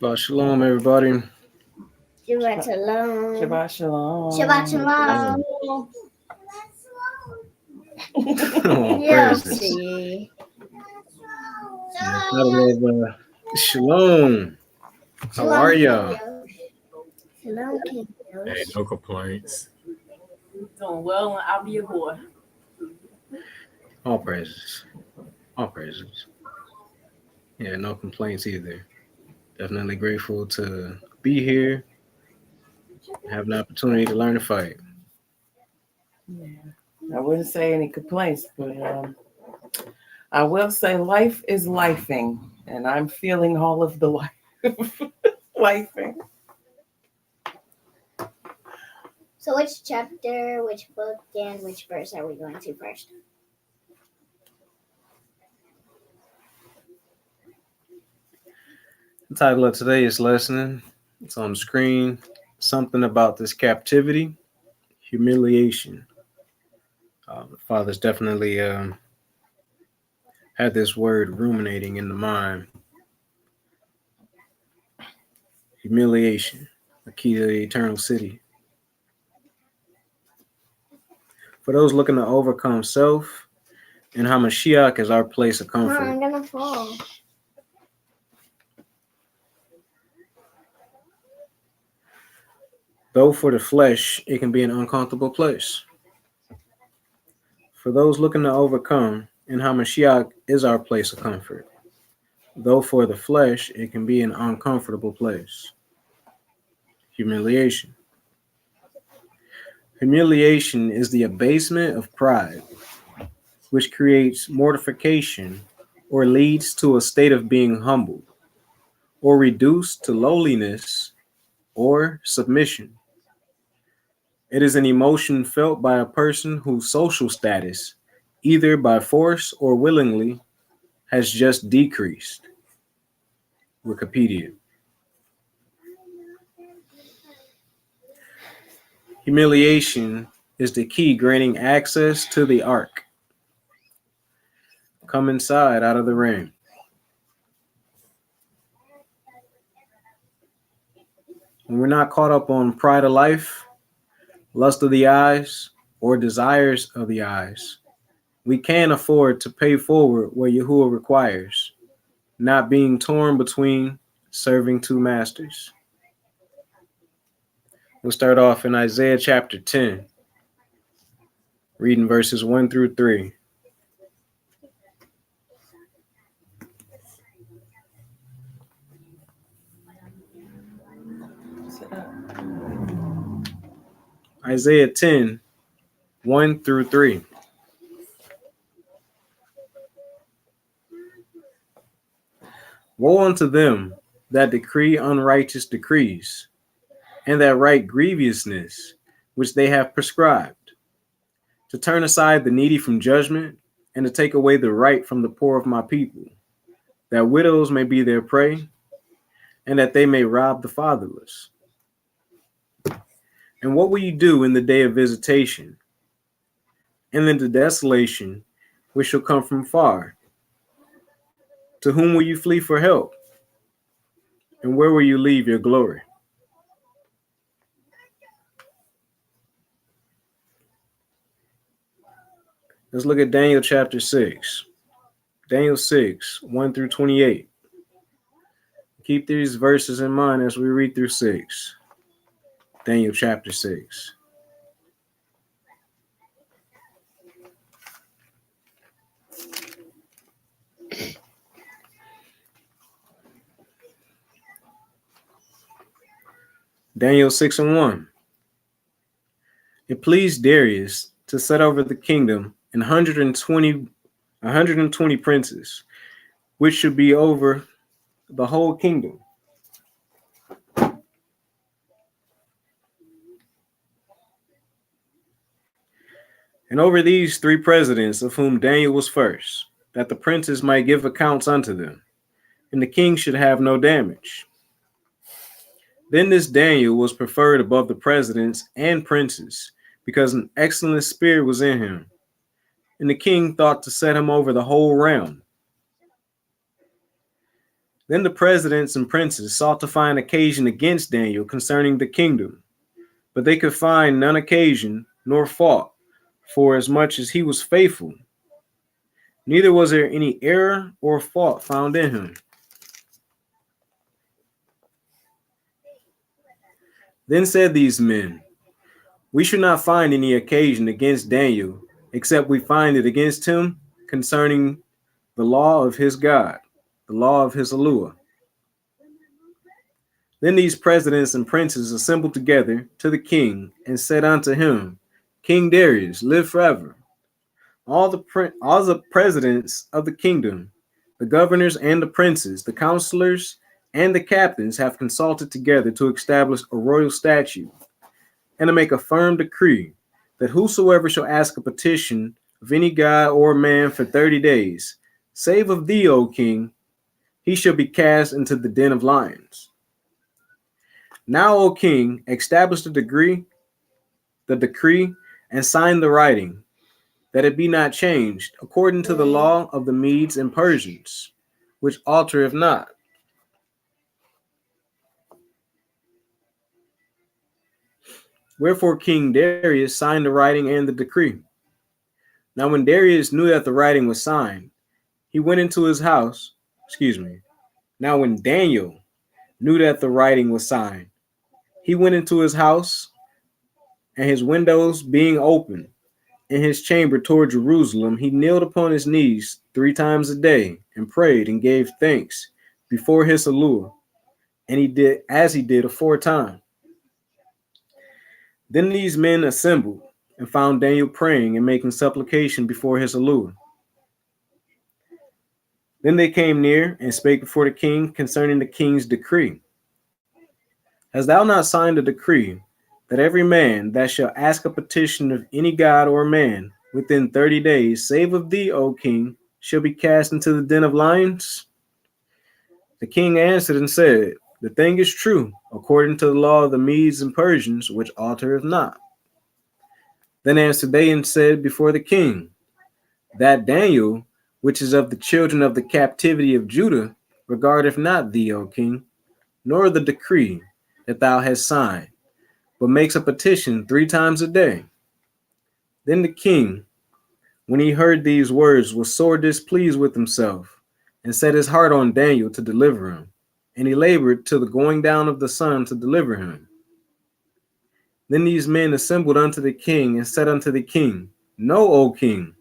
Shabbat shalom, everybody. Shabbat shalom. Shabbat shalom. Shabbat shalom. Oh, Yeah, praises. see. The title of Shalom. How are y'all? Shalom, King Hey, no complaints. Doing well, and I'll be your boy. All praises. All praises. Yeah, no complaints either. Definitely grateful to be here, have an opportunity to learn to fight. Yeah. I wouldn't say any complaints, but I will say life is lifing, and I'm feeling all of the life lifing. So which chapter, which book, and which verse are we going to first? The title of today's lesson, it's on the screen. Something about this captivity, humiliation. The father's definitely had this word ruminating in the mind. Humiliation, the key to the eternal city. For those looking to overcome self, and Hamashiach is our place of comfort. I'm gonna fall. Though for the flesh, it can be an uncomfortable place. For those looking to overcome, and Hamashiach is our place of comfort. Though for the flesh, it can be an uncomfortable place. Humiliation. Humiliation is the abasement of pride, which creates mortification or leads to a state of being humbled, or reduced to lowliness or submission. It is an emotion felt by a person whose social status, either by force or willingly, has just decreased. Wikipedia. Humiliation is the key granting access to the ark. Come inside out of the rain. When we're not caught up on pride of life, lust of the eyes, or desires of the eyes, we can afford to pay forward what Yahuwah requires, not being torn between serving two masters. We'll start off in Isaiah chapter 10, reading verses 1 through 3. Isaiah 10, 1 through 3. Woe unto them that decree unrighteous decrees, and that write grievousness which they have prescribed, to turn aside the needy from judgment, and to take away the right from the poor of my people, that widows may be their prey, and that they may rob the fatherless. And what will you do in the day of visitation, and in the desolation which shall come from far? To whom will you flee for help? And where will you leave your glory? Let's look at Daniel chapter 6. Daniel 6, 1 through 28. Keep these verses in mind as we read through 6. Daniel chapter 6. Daniel 6 and 1. It pleased Darius to set over the kingdom 120 princes, which should be over the whole kingdom. And over these 3 presidents, of whom Daniel was first, that the princes might give accounts unto them, and the king should have no damage. Then this Daniel was preferred above the presidents and princes, because an excellent spirit was in him, and the king thought to set him over the whole realm. Then the presidents and princes sought to find occasion against Daniel concerning the kingdom, but they could find none occasion nor fault, for as much as he was faithful, neither was there any error or fault found in him. Then said these men, we should not find any occasion against Daniel, except we find it against him concerning the law of his God, the law of his Elohim. Then these presidents and princes assembled together to the king and said unto him, King Darius, live forever. All the presidents of the kingdom, the governors and the princes, the counselors and the captains have consulted together to establish a royal statute and to make a firm decree that whosoever shall ask a petition of any god or man for 30 days, save of thee, O king, he shall be cast into the den of lions. Now, O king, establish the decree, and sign the writing, that it be not changed, according to the law of the Medes and Persians, which altereth not. Wherefore King Darius signed the writing and the decree. Now when Darius knew that the writing was signed, he went into his house. Now when Daniel knew that the writing was signed, he went into his house, and his windows being open, in his chamber toward Jerusalem, he kneeled upon his knees 3 times a day and prayed and gave thanks before his Elohim, and he did as he did aforetime. Then these men assembled and found Daniel praying and making supplication before his Elohim. Then they came near and spake before the king concerning the king's decree. Hast thou not signed a decree that every man that shall ask a petition of any god or man within 30 days, save of thee, O king, shall be cast into the den of lions? The king answered and said, the thing is true, according to the law of the Medes and Persians, which altereth not. Then answered they and said before the king, that Daniel, which is of the children of the captivity of Judah, regardeth not thee, O king, nor the decree that thou hast signed, but makes a petition 3 times a day. Then the king, when he heard these words, was sore displeased with himself, and set his heart on Daniel to deliver him. And he labored till the going down of the sun to deliver him. Then these men assembled unto the king and said unto the king, know, O king,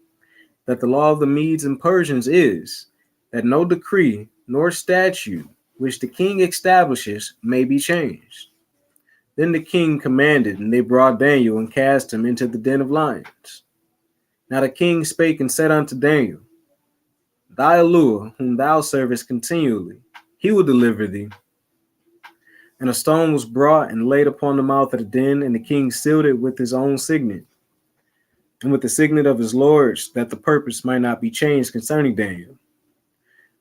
that the law of the Medes and Persians is, that no decree nor statute which the king establishes may be changed. Then the king commanded, and they brought Daniel and cast him into the den of lions. Now the king spake and said unto Daniel, thy Elohim, whom thou servest continually, he will deliver thee. And a stone was brought and laid upon the mouth of the den, and the king sealed it with his own signet, and with the signet of his lords, that the purpose might not be changed concerning Daniel.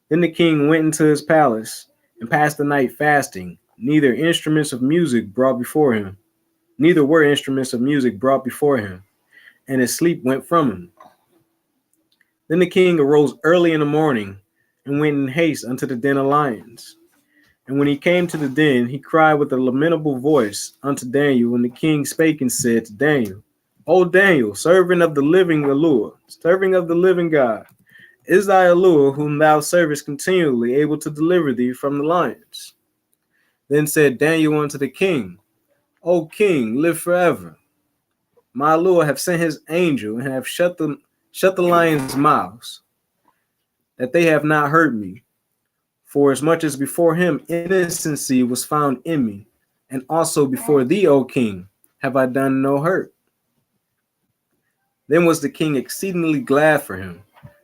Then the king went into his palace, and passed the night fasting, neither were instruments of music brought before him, and his sleep went from him. Then the king arose early in the morning, and went in haste unto the den of lions. And when he came to the den, he cried with a lamentable voice unto Daniel. And the king spake and said to Daniel, O Daniel, servant of the living Elohim, servant of the living God, is thy Elohim, whom thou servest continually, able to deliver thee from the lions? Then said Daniel unto the king, O king, live forever. My Lord have sent his angel, and have shut the lions' mouths, that they have not hurt me. For as much as before him innocency was found in me, and also before thee, O king, have I done no hurt. Then was the king exceedingly glad for him,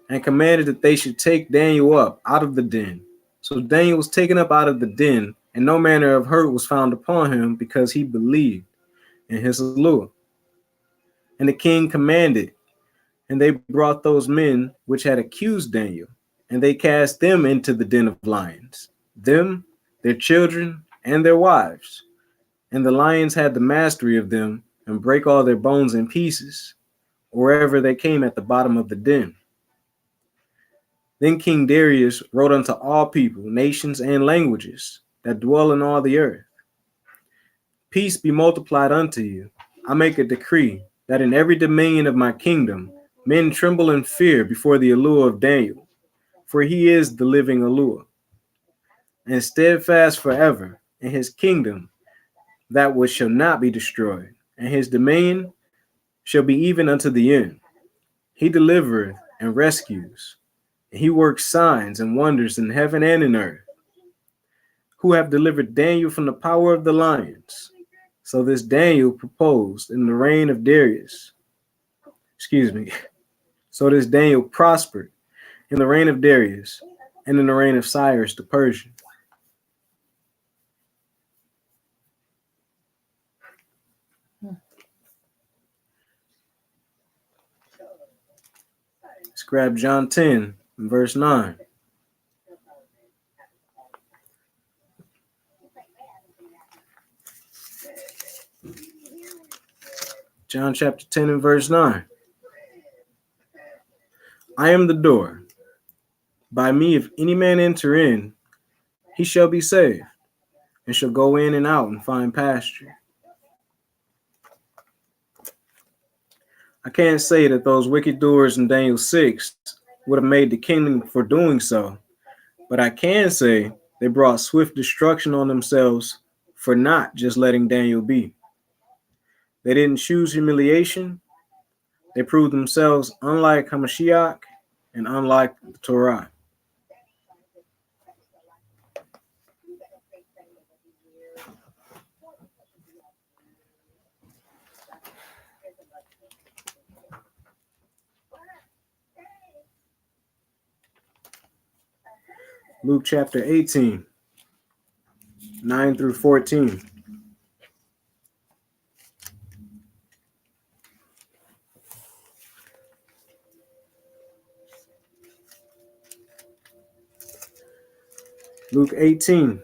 and commanded that they should take Daniel up out of the den. So Daniel was taken up out of the den, and no manner of hurt was found upon him, because he believed in his Elohim. And the king commanded, and they brought those men which had accused Daniel, and they cast them into the den of lions, them, their children, and their wives. And the lions had the mastery of them, and brake all their bones in pieces, wherever they came at the bottom of the den. Then King Darius wrote unto all people, nations, and languages that dwell in all the earth, peace be multiplied unto you. I make a decree that in every dominion of my kingdom men tremble in fear before the allure of Daniel, for he is the living allure, and steadfast forever in his kingdom, that which shall not be destroyed, and his dominion shall be even unto the end. He delivereth and rescues, and he works signs and wonders in heaven and in earth, who have delivered Daniel from the power of the lions. So this Daniel proposed in the reign of Darius. Excuse me. So this Daniel prospered in the reign of Darius and in the reign of Cyrus the Persian. Let's grab John 10, verse 9. John chapter 10 and verse 9. I am the door. By me, if any man enter in, he shall be saved, and shall go in and out and find pasture. I can't say that those wicked doers in Daniel 6 would have made the kingdom for doing so, but I can say they brought swift destruction on themselves for not just letting Daniel be. They didn't choose humiliation. They proved themselves unlike Hamashiach and unlike the Torah. Luke chapter 18, 9 through 14. Luke 18,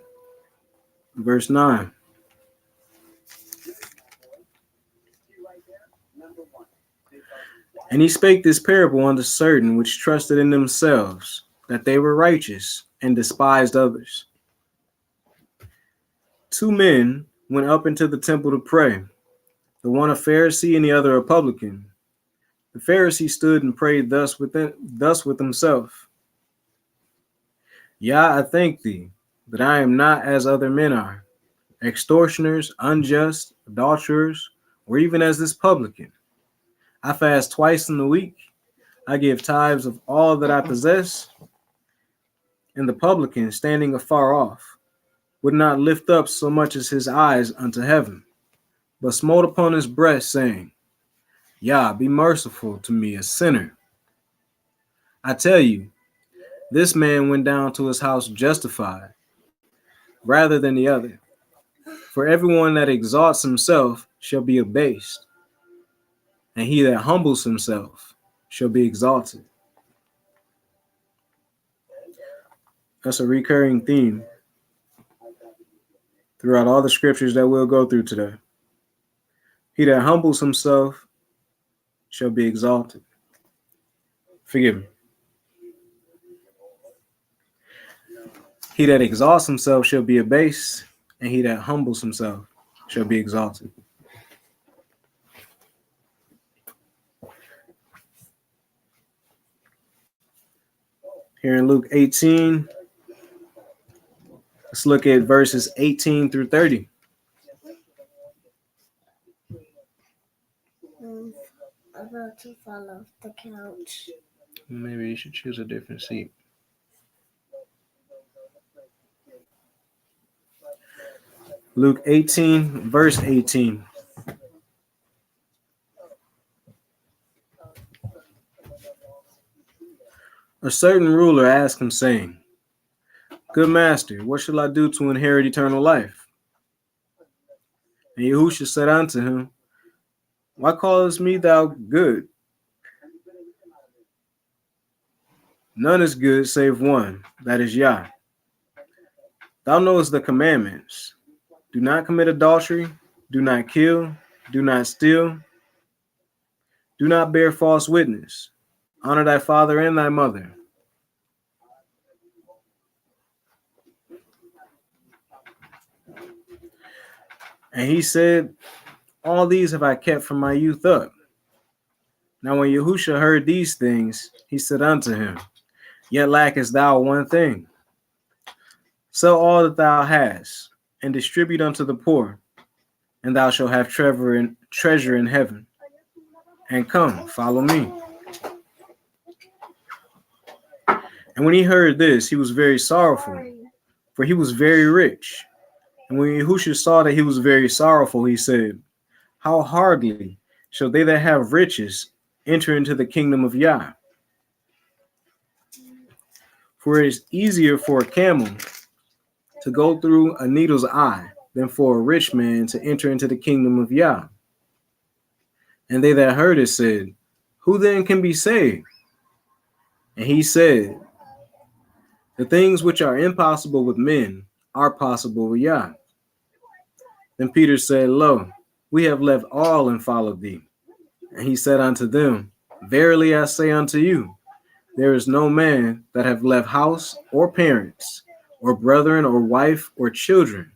verse 9. And he spake this parable unto certain which trusted in themselves that they were righteous and despised others. 2 men went up into the temple to pray, the one a Pharisee and the other a publican. The Pharisee stood and prayed thus with himself: Yah, I thank thee that I am not as other men are, extortioners, unjust, adulterers, or even as this publican. I fast twice in the week. I give tithes of all that I possess. And the publican, standing afar off, would not lift up so much as his eyes unto heaven, but smote upon his breast, saying, Yah, be merciful to me, a sinner. I tell you, this man went down to his house justified, rather than the other. For everyone that exalts himself shall be abased, and he that humbles himself shall be exalted. That's a recurring theme throughout all the scriptures that we'll go through today. He that humbles himself shall be exalted. Forgive me. He that exalts himself shall be abased, and he that humbles himself shall be exalted. Here in Luke 18, let's look at verses 18 through 30. I'm about to fall off the couch. Maybe you should choose a different seat. Luke 18, verse 18. A certain ruler asked him, saying, Good master, what shall I do to inherit eternal life? And Yahushua said unto him, Why callest me thou good? None is good save one, that is Yah. Thou knowest the commandments. Do not commit adultery, do not kill, do not steal, do not bear false witness, honor thy father and thy mother. And he said, all these have I kept from my youth up. Now when Yahusha heard these things, he said unto him, Yet lackest thou one thing. Sell all that thou hast, and distribute unto the poor, and thou shalt have treasure in heaven. And come, follow me. And when he heard this, he was very sorrowful, for he was very rich. And when Yahusha saw that he was very sorrowful, he said, How hardly shall they that have riches enter into the kingdom of Yah? For it is easier for a camel to go through a needle's eye than for a rich man to enter into the kingdom of Yah. And they that heard it said, Who then can be saved? And he said, The things which are impossible with men are possible with Yah. Then Peter said, Lo, we have left all and followed thee. And he said unto them, Verily I say unto you, there is no man that have left house or parents, or brethren, or wife, or children,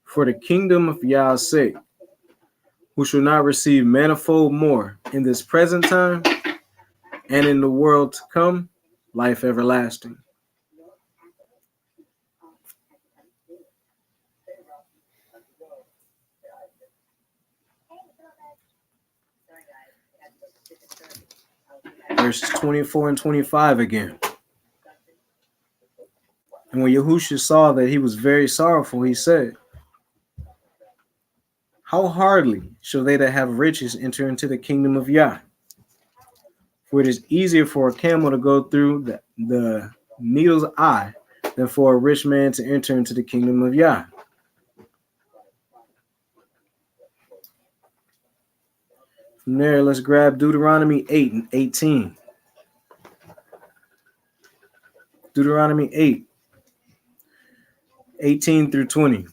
for the kingdom of Yah's sake, who shall not receive manifold more in this present time, and in the world to come, life everlasting. Verses 24 and 25 again. And when Yahusha saw that he was very sorrowful, he said, How hardly shall they that have riches enter into the kingdom of Yah? For it is easier for a camel to go through the needle's eye than for a rich man to enter into the kingdom of Yah. From there, let's grab Deuteronomy 8 and 18. Deuteronomy 8, 18 through 20.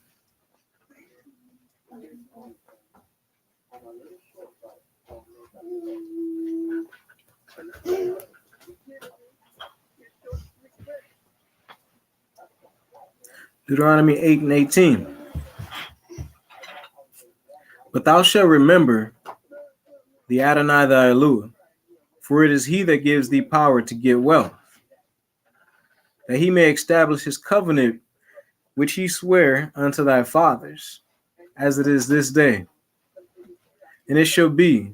Deuteronomy 8 and 18. But thou shalt remember the Adonai thy Elohim, for it is he that gives thee power to get wealth, that he may establish his covenant which he sware unto thy fathers, as it is this day. And it shall be,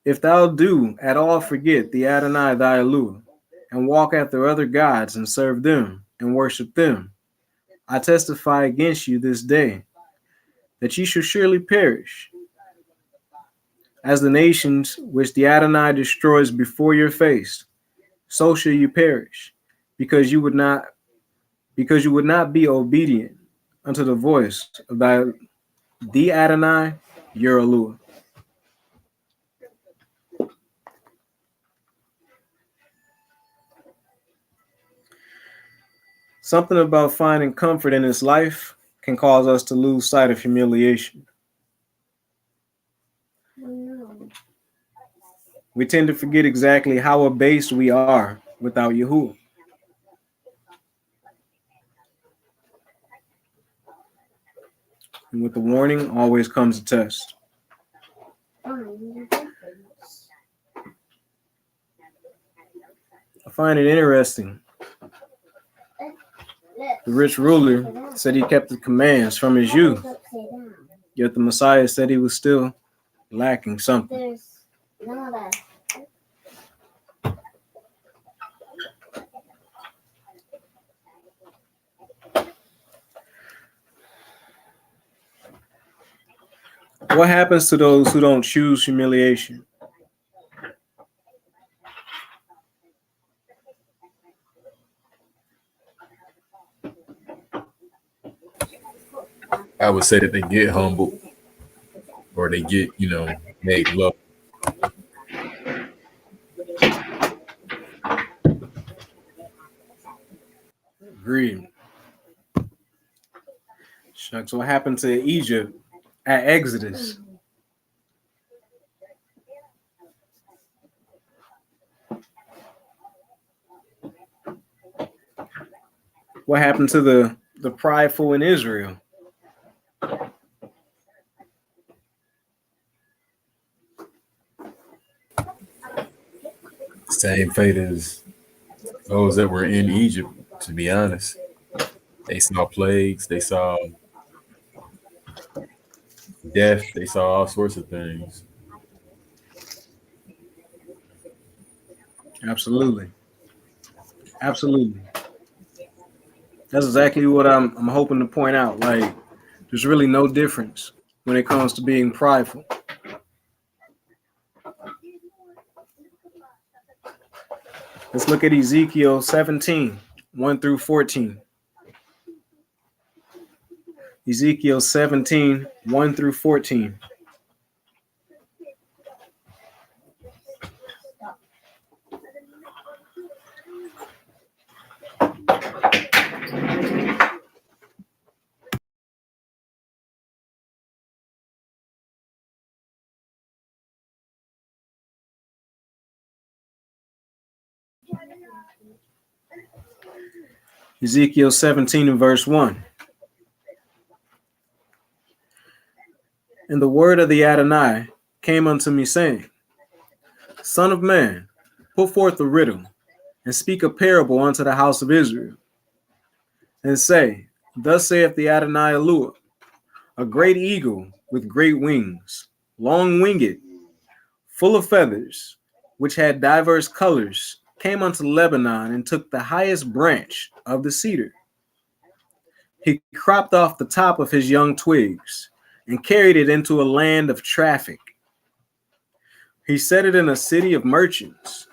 if thou do at all forget the Adonai thy Elohim, and walk after other gods and serve them and worship them, I testify against you this day that ye shall surely perish, as the nations which the Adonai destroys before your face, so shall you perish, because you would not be obedient unto the voice of the Adonai, your Elohim. Something about finding comfort in this life can cause us to lose sight of humiliation. We tend to forget exactly how abased we are without Yahuwah. And with the warning always comes a test. I find it interesting. The rich ruler said he kept the commands from his youth, yet the Messiah said he was still lacking something. What happens to those who don't choose humiliation? I would say that they get humbled or they get, made low. Agreed. Shucks, what happened to Egypt at Exodus? What happened to the prideful in Israel? Same fate as those that were in Egypt, to be honest. They saw plagues, they saw death, they saw all sorts of things. Absolutely. Absolutely. That's exactly what I'm hoping to point out. Like, there's really no difference when it comes to being prideful. Let's look at Ezekiel 17, 1 through 14. Ezekiel 17, 1 through 14. Ezekiel 17 and verse 1. And the word of the Adonai came unto me, saying, Son of man, put forth a riddle, and speak a parable unto the house of Israel, and say, Thus saith the Adonai Eluah, a great eagle with great wings, long winged, full of feathers, which had diverse colors, came unto Lebanon and took the highest branch of the cedar. He cropped off the top of his young twigs and carried it into a land of traffic. He set it in a city of merchants.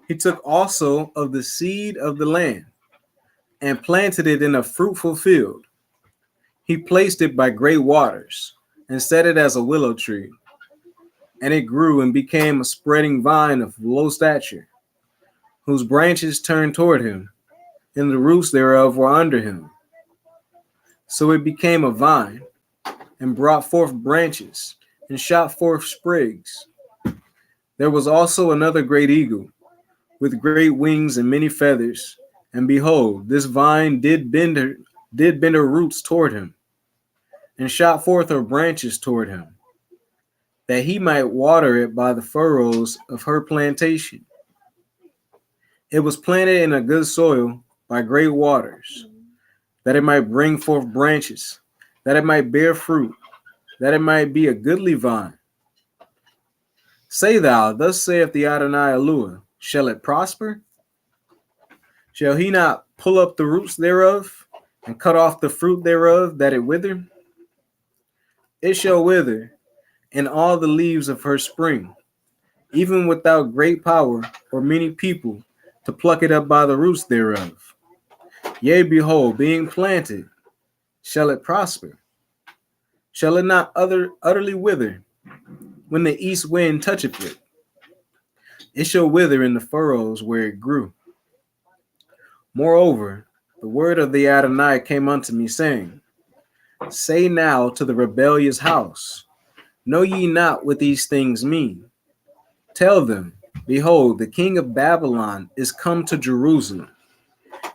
He took also of the seed of the land and planted it in a fruitful field. He placed it by great waters and set it as a willow tree. And it grew and became a spreading vine of low stature, whose branches turned toward him, and the roots thereof were under him. So it became a vine, and brought forth branches, and shot forth sprigs. There was also another great eagle, with great wings and many feathers. And behold, this vine did bend her roots toward him, and shot forth her branches toward him, that he might water it by the furrows of her plantation. It was planted in a good soil by great waters, that it might bring forth branches, that it might bear fruit, that it might be a goodly vine. Say thou, Thus saith the Adonai Eluah, shall it prosper? Shall he not pull up the roots thereof, and cut off the fruit thereof, that it wither? It shall wither, and all the leaves of her spring, even without great power or many people to pluck it up by the roots thereof. Yea, behold, being planted, shall it prosper? Shall it not utterly wither when the east wind toucheth it? It shall wither in the furrows where it grew. Moreover, the word of the Adonai came unto me, saying, Say now to the rebellious house, Know ye not what these things mean? Tell them, Behold, the king of Babylon is come to Jerusalem,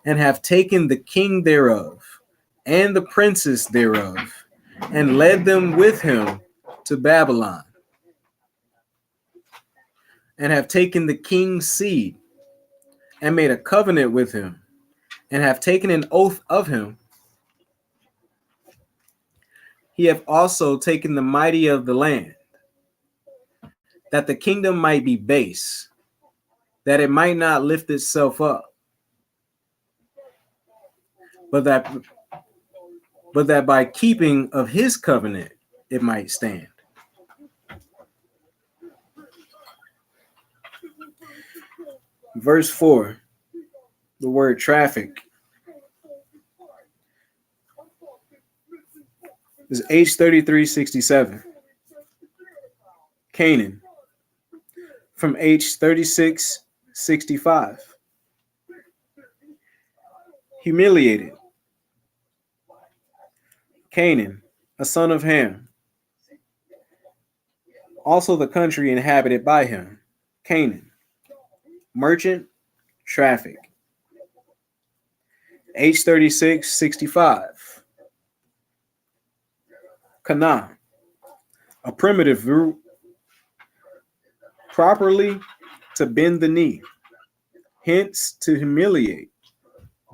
and have taken the king thereof, and the princes thereof, and led them with him to Babylon, and have taken the king's seed, and made a covenant with him, and have taken an oath of him. He hath also taken the mighty of the land, that the kingdom might be base, that it might not lift itself up, but that by keeping of his covenant it might stand. Verse 4, the word traffic is H3367. Canaan from H3665. Humiliated. Canaan, a son of Ham. Also the country inhabited by him. Canaan. Merchant, traffic. H3665. Canaan, a primitive root properly to bend the knee, hence to humiliate,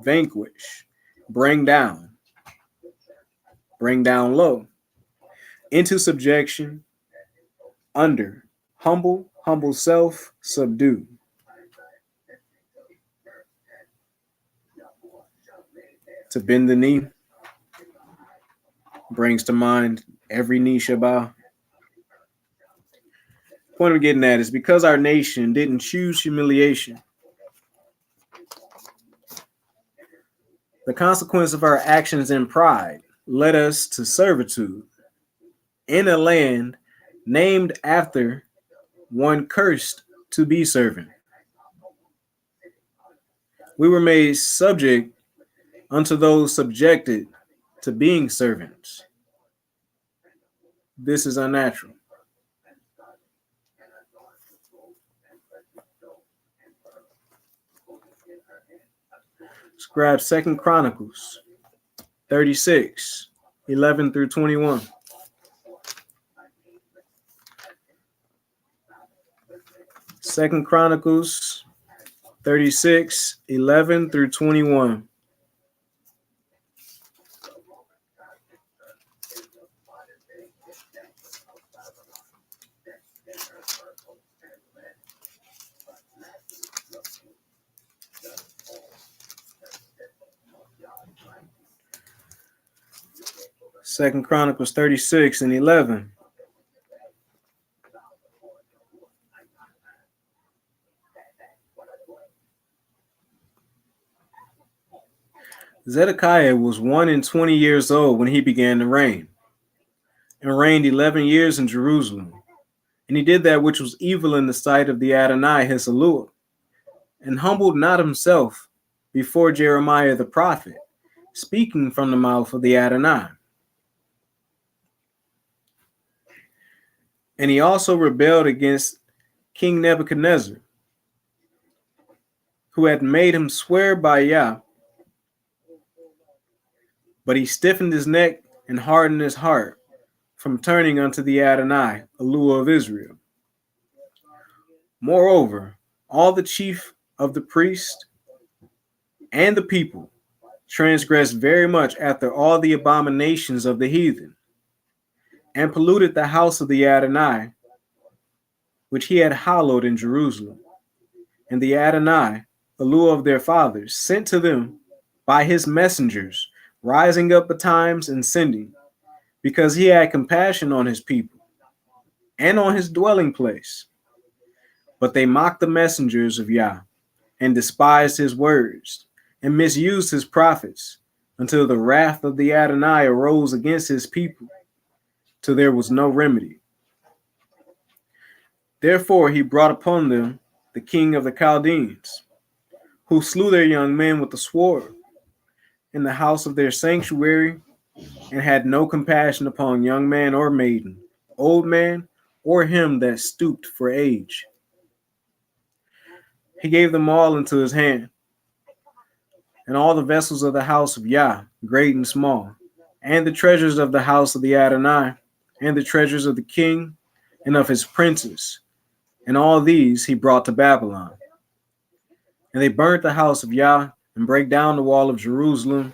vanquish, bring down, bring down low, into subjection, under, humble, humble self, subdue. To bend the knee brings to mind every knee shall bow. Point I'm getting at is because our nation didn't choose humiliation, the consequence of our actions in pride led us to servitude in a land named after one cursed to be servant. We were made subject unto those subjected to being servants. This is unnatural. Grab 2 Chronicles 36, 11 through 21. Second Chronicles 36, 11 through 21. Second Chronicles 36 and 11. Zedekiah was 1 and 20 years old when he began to reign, and reigned 11 years in Jerusalem. And he did that which was evil in the sight of the Adonai his Elohim, and humbled not himself before Jeremiah the prophet, speaking from the mouth of the Adonai. And he also rebelled against King Nebuchadnezzar, who had made him swear by Yah, but he stiffened his neck and hardened his heart from turning unto the Adonai, Elohim of Israel. Moreover, all the chief of the priests and the people transgressed very much after all the abominations of the heathen, and polluted the house of the Adonai, which he had hallowed in Jerusalem. And the Adonai, Elohim of their fathers, sent to them by his messengers, rising up betimes and sending, because he had compassion on his people and on his dwelling place. But they mocked the messengers of Yah, and despised his words, and misused his prophets, until the wrath of the Adonai arose against his people, till there was no remedy. Therefore he brought upon them the king of the Chaldeans, who slew their young men with the sword in the house of their sanctuary, and had no compassion upon young man or maiden, old man, or him that stooped for age. He gave them all into his hand, and all the vessels of the house of Yah, great and small, and the treasures of the house of the Adonai, and the treasures of the king and of his princes, and all these he brought to Babylon. And they burnt the house of Yah, and brake down the wall of Jerusalem,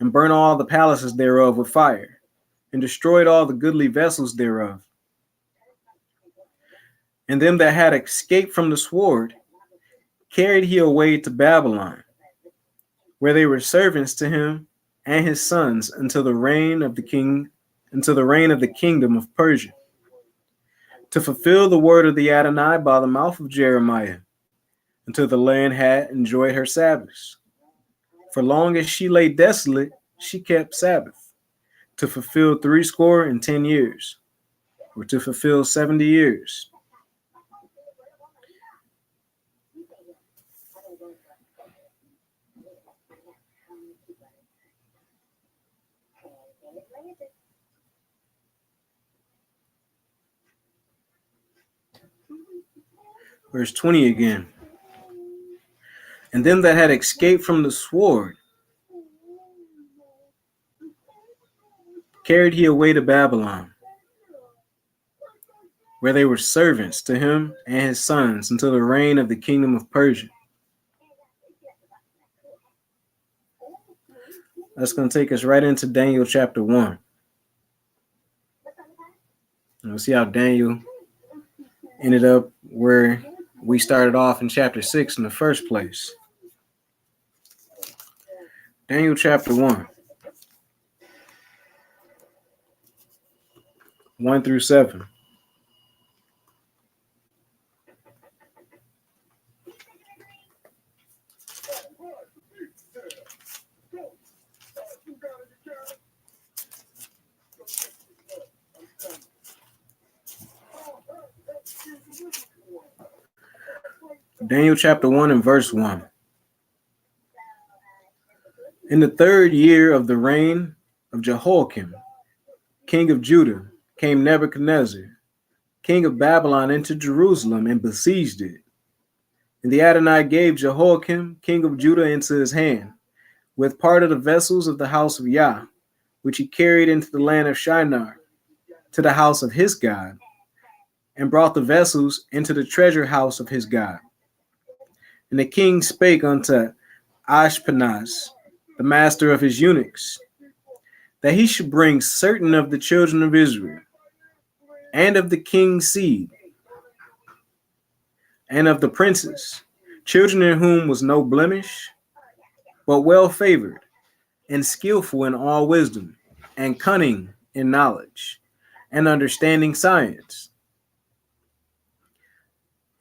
and burnt all the palaces thereof with fire, and destroyed all the goodly vessels thereof. And them that had escaped from the sword carried he away to Babylon, where they were servants to him and his sons until the reign of the kingdom of Persia, to fulfill the word of the Adonai by the mouth of Jeremiah, until the land had enjoyed her Sabbaths. For long as she lay desolate, she kept Sabbath, to fulfill 70 years, or to fulfill 70 years. Verse 20 again. And them that had escaped from the sword carried he away to Babylon, where they were servants to him and his sons until the reign of the kingdom of Persia. That's going to take us right into Daniel chapter 1. And we'll see how Daniel ended up where we started off in chapter 6 in the first place. Daniel chapter 1, 1 through 7. Daniel chapter 1 and verse 1. In the 3rd year of the reign of Jehoiakim, king of Judah, came Nebuchadnezzar, king of Babylon, into Jerusalem and besieged it. And the Adonai gave Jehoiakim, king of Judah, into his hand, with part of the vessels of the house of Yah, which he carried into the land of Shinar, to the house of his God, and brought the vessels into the treasure house of his God. And the king spake unto Ashpenaz, the master of his eunuchs, that he should bring certain of the children of Israel, and of the king's seed, and of the princes, children in whom was no blemish, but well favored, and skillful in all wisdom, and cunning in knowledge, and understanding science,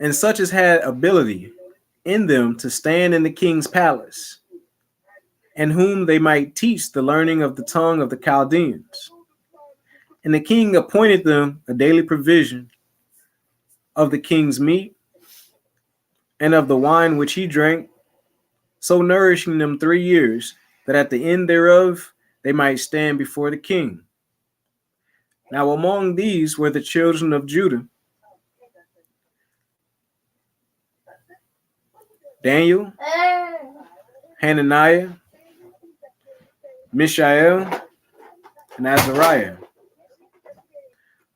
and such as had ability in them to stand in the king's palace, and whom they might teach the learning of the tongue of the Chaldeans. And the king appointed them a daily provision of the king's meat and of the wine which he drank, so nourishing them 3 years, that at the end thereof they might stand before the king. Now among these were the children of Judah, Daniel, Hananiah, Mishael, and Azariah,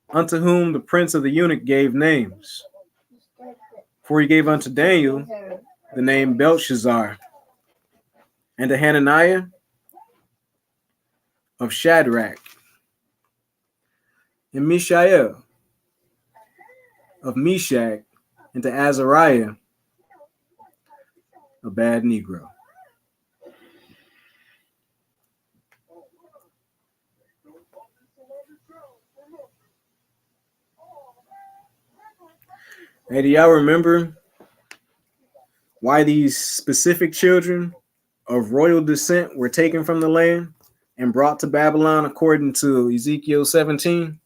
unto whom the prince of the eunuch gave names. For he gave unto Daniel the name Belshazzar, and to Hananiah of Shadrach, and Mishael of Meshach, and to Azariah, a bad Negro. Hey, do y'all remember why these specific children of royal descent were taken from the land and brought to Babylon according to Ezekiel 17?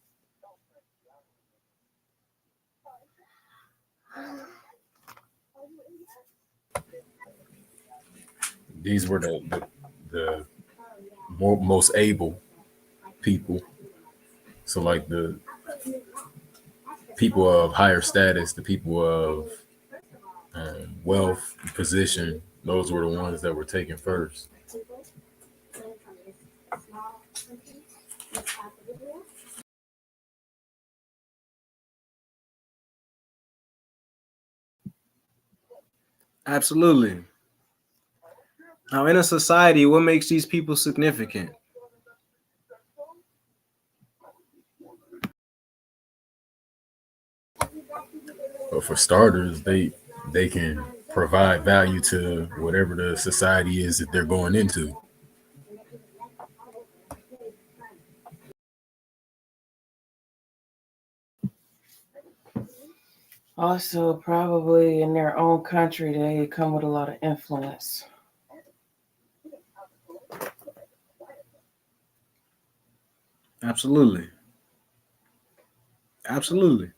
These were the most able people. So like the people of higher status, the people of wealth, position, those were the ones that were taken first. Absolutely. Now, in a society, what makes these people significant? But for starters, they can provide value to whatever the society is that they're going into. Also, probably in their own country, they come with a lot of influence. Absolutely. Absolutely.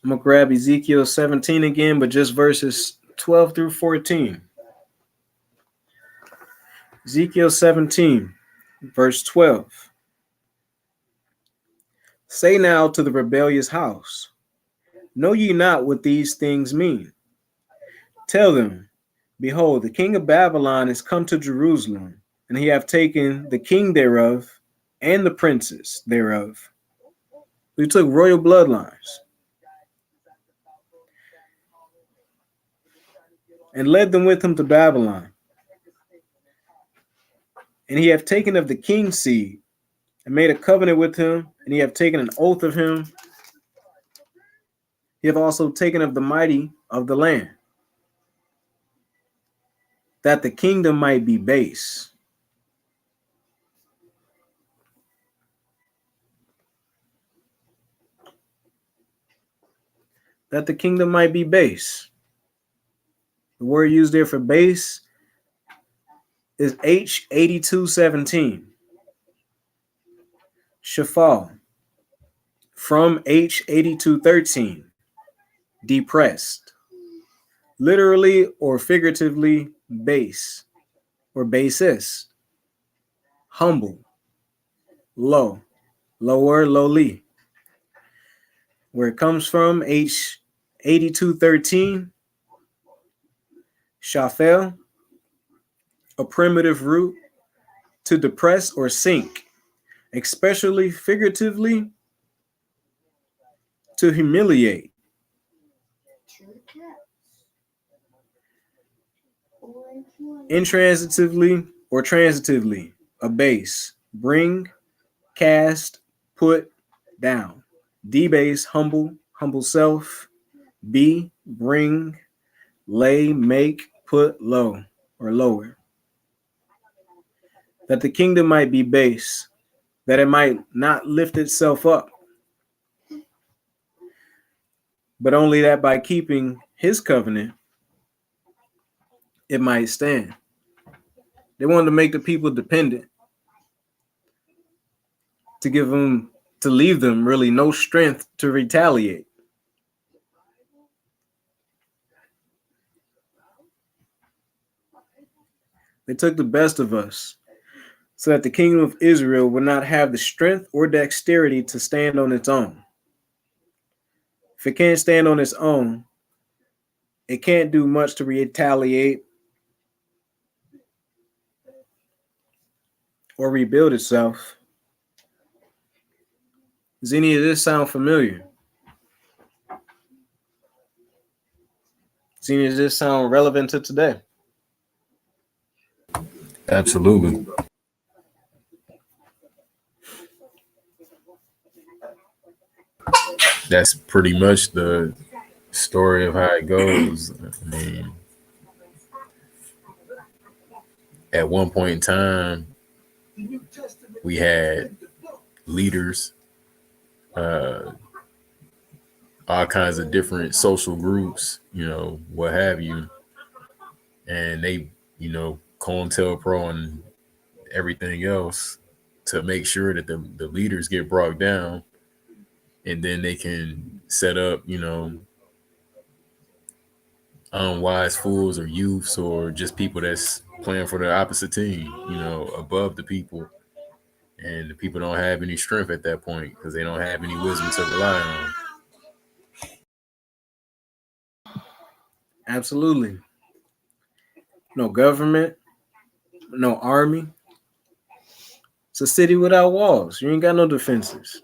I'm going to grab Ezekiel 17 again, but just verses 12 through 14. Ezekiel 17, verse 12. Say now to the rebellious house, know ye not what these things mean? Tell them, behold, the king of Babylon is come to Jerusalem, and he hath taken the king thereof, and the princes thereof. He took royal bloodlines and led them with him to Babylon. And he hath taken of the king's seed and made a covenant with him, and he hath taken an oath of him. He hath also taken of the mighty of the land, that the kingdom might be base. That the kingdom might be base. The word used there for base is H8217. Shafal from H8213. Depressed. Literally or figuratively base or basest. Humble. Low. Lower, lowly. Where it comes from, H8213. Shafel, a primitive root to depress or sink, especially figuratively to humiliate. Intransitively or transitively, abase, bring, cast, put down. Debase, humble, humble self. Be, bring, lay, make, put low or lower. That the kingdom might be base, that it might not lift itself up, but only that by keeping his covenant, it might stand. They wanted to make the people dependent, to leave them really no strength to retaliate. They took the best of us so that the kingdom of Israel would not have the strength or dexterity to stand on its own. If it can't stand on its own, it can't do much to retaliate or rebuild itself. Does any of this sound familiar? Does any of this sound relevant to today? Absolutely. That's pretty much the story of how it goes. I mean, at one point in time, we had leaders, uh, all kinds of different social groups, what have you, and they, COINTELPRO and everything else to make sure that the leaders get brought down, and then they can set up, unwise fools or youths or just people that's playing for the opposite team, above the people. And the people don't have any strength at that point because they don't have any wisdom to rely on. Absolutely. No government, no army. It's a city without walls. You ain't got no defenses.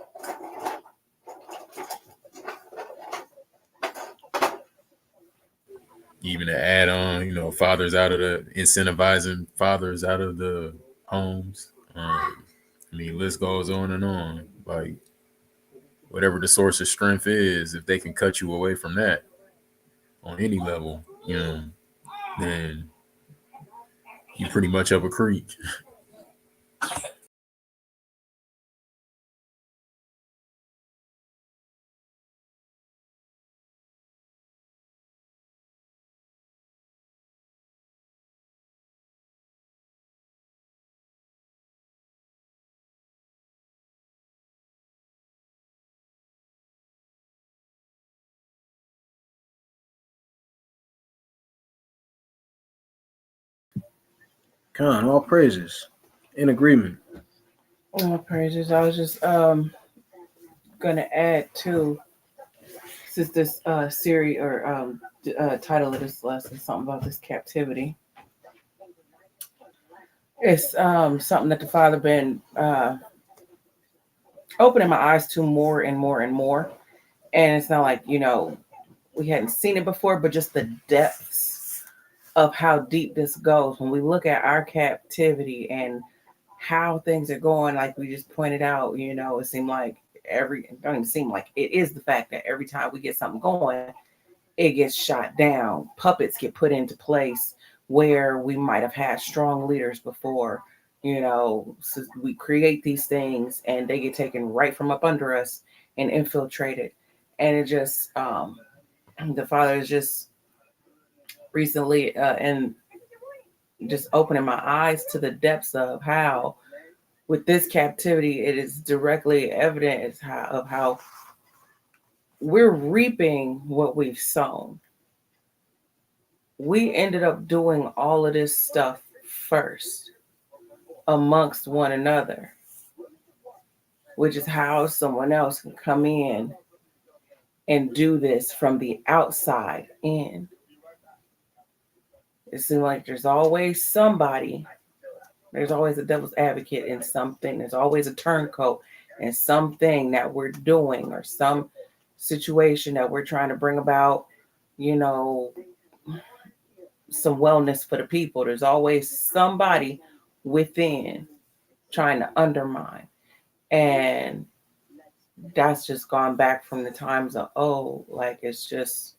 Even to add on, fathers out of the incentivizing fathers out of the homes. I mean, list goes on and on. Like, whatever the source of strength is, if they can cut you away from that on any level, then you pretty much up a creek. Con, all praises. In agreement. All praises. I was just gonna add to, since this series or title of this lesson, something about this captivity. It's something that the Father been opening my eyes to more and more and more. And it's not like, we hadn't seen it before, but just the depths of how deep this goes when we look at our captivity and how things are going. Like we just pointed out, it seemed like it don't even seem like it is the fact that every time we get something going, it gets shot down. Puppets get put into place where we might have had strong leaders before. So we create these things and they get taken right from up under us and infiltrated. And it just, the Father is just recently and just opening my eyes to the depths of how, with this captivity, it is directly evident of how we're reaping what we've sown. We ended up doing all of this stuff first amongst one another, which is how someone else can come in and do this from the outside in. It seems like there's always somebody, there's always a devil's advocate in something, there's always a turncoat in something that we're doing or some situation that we're trying to bring about, some wellness for the people. There's always somebody within trying to undermine. And that's just gone back from the times of like it's just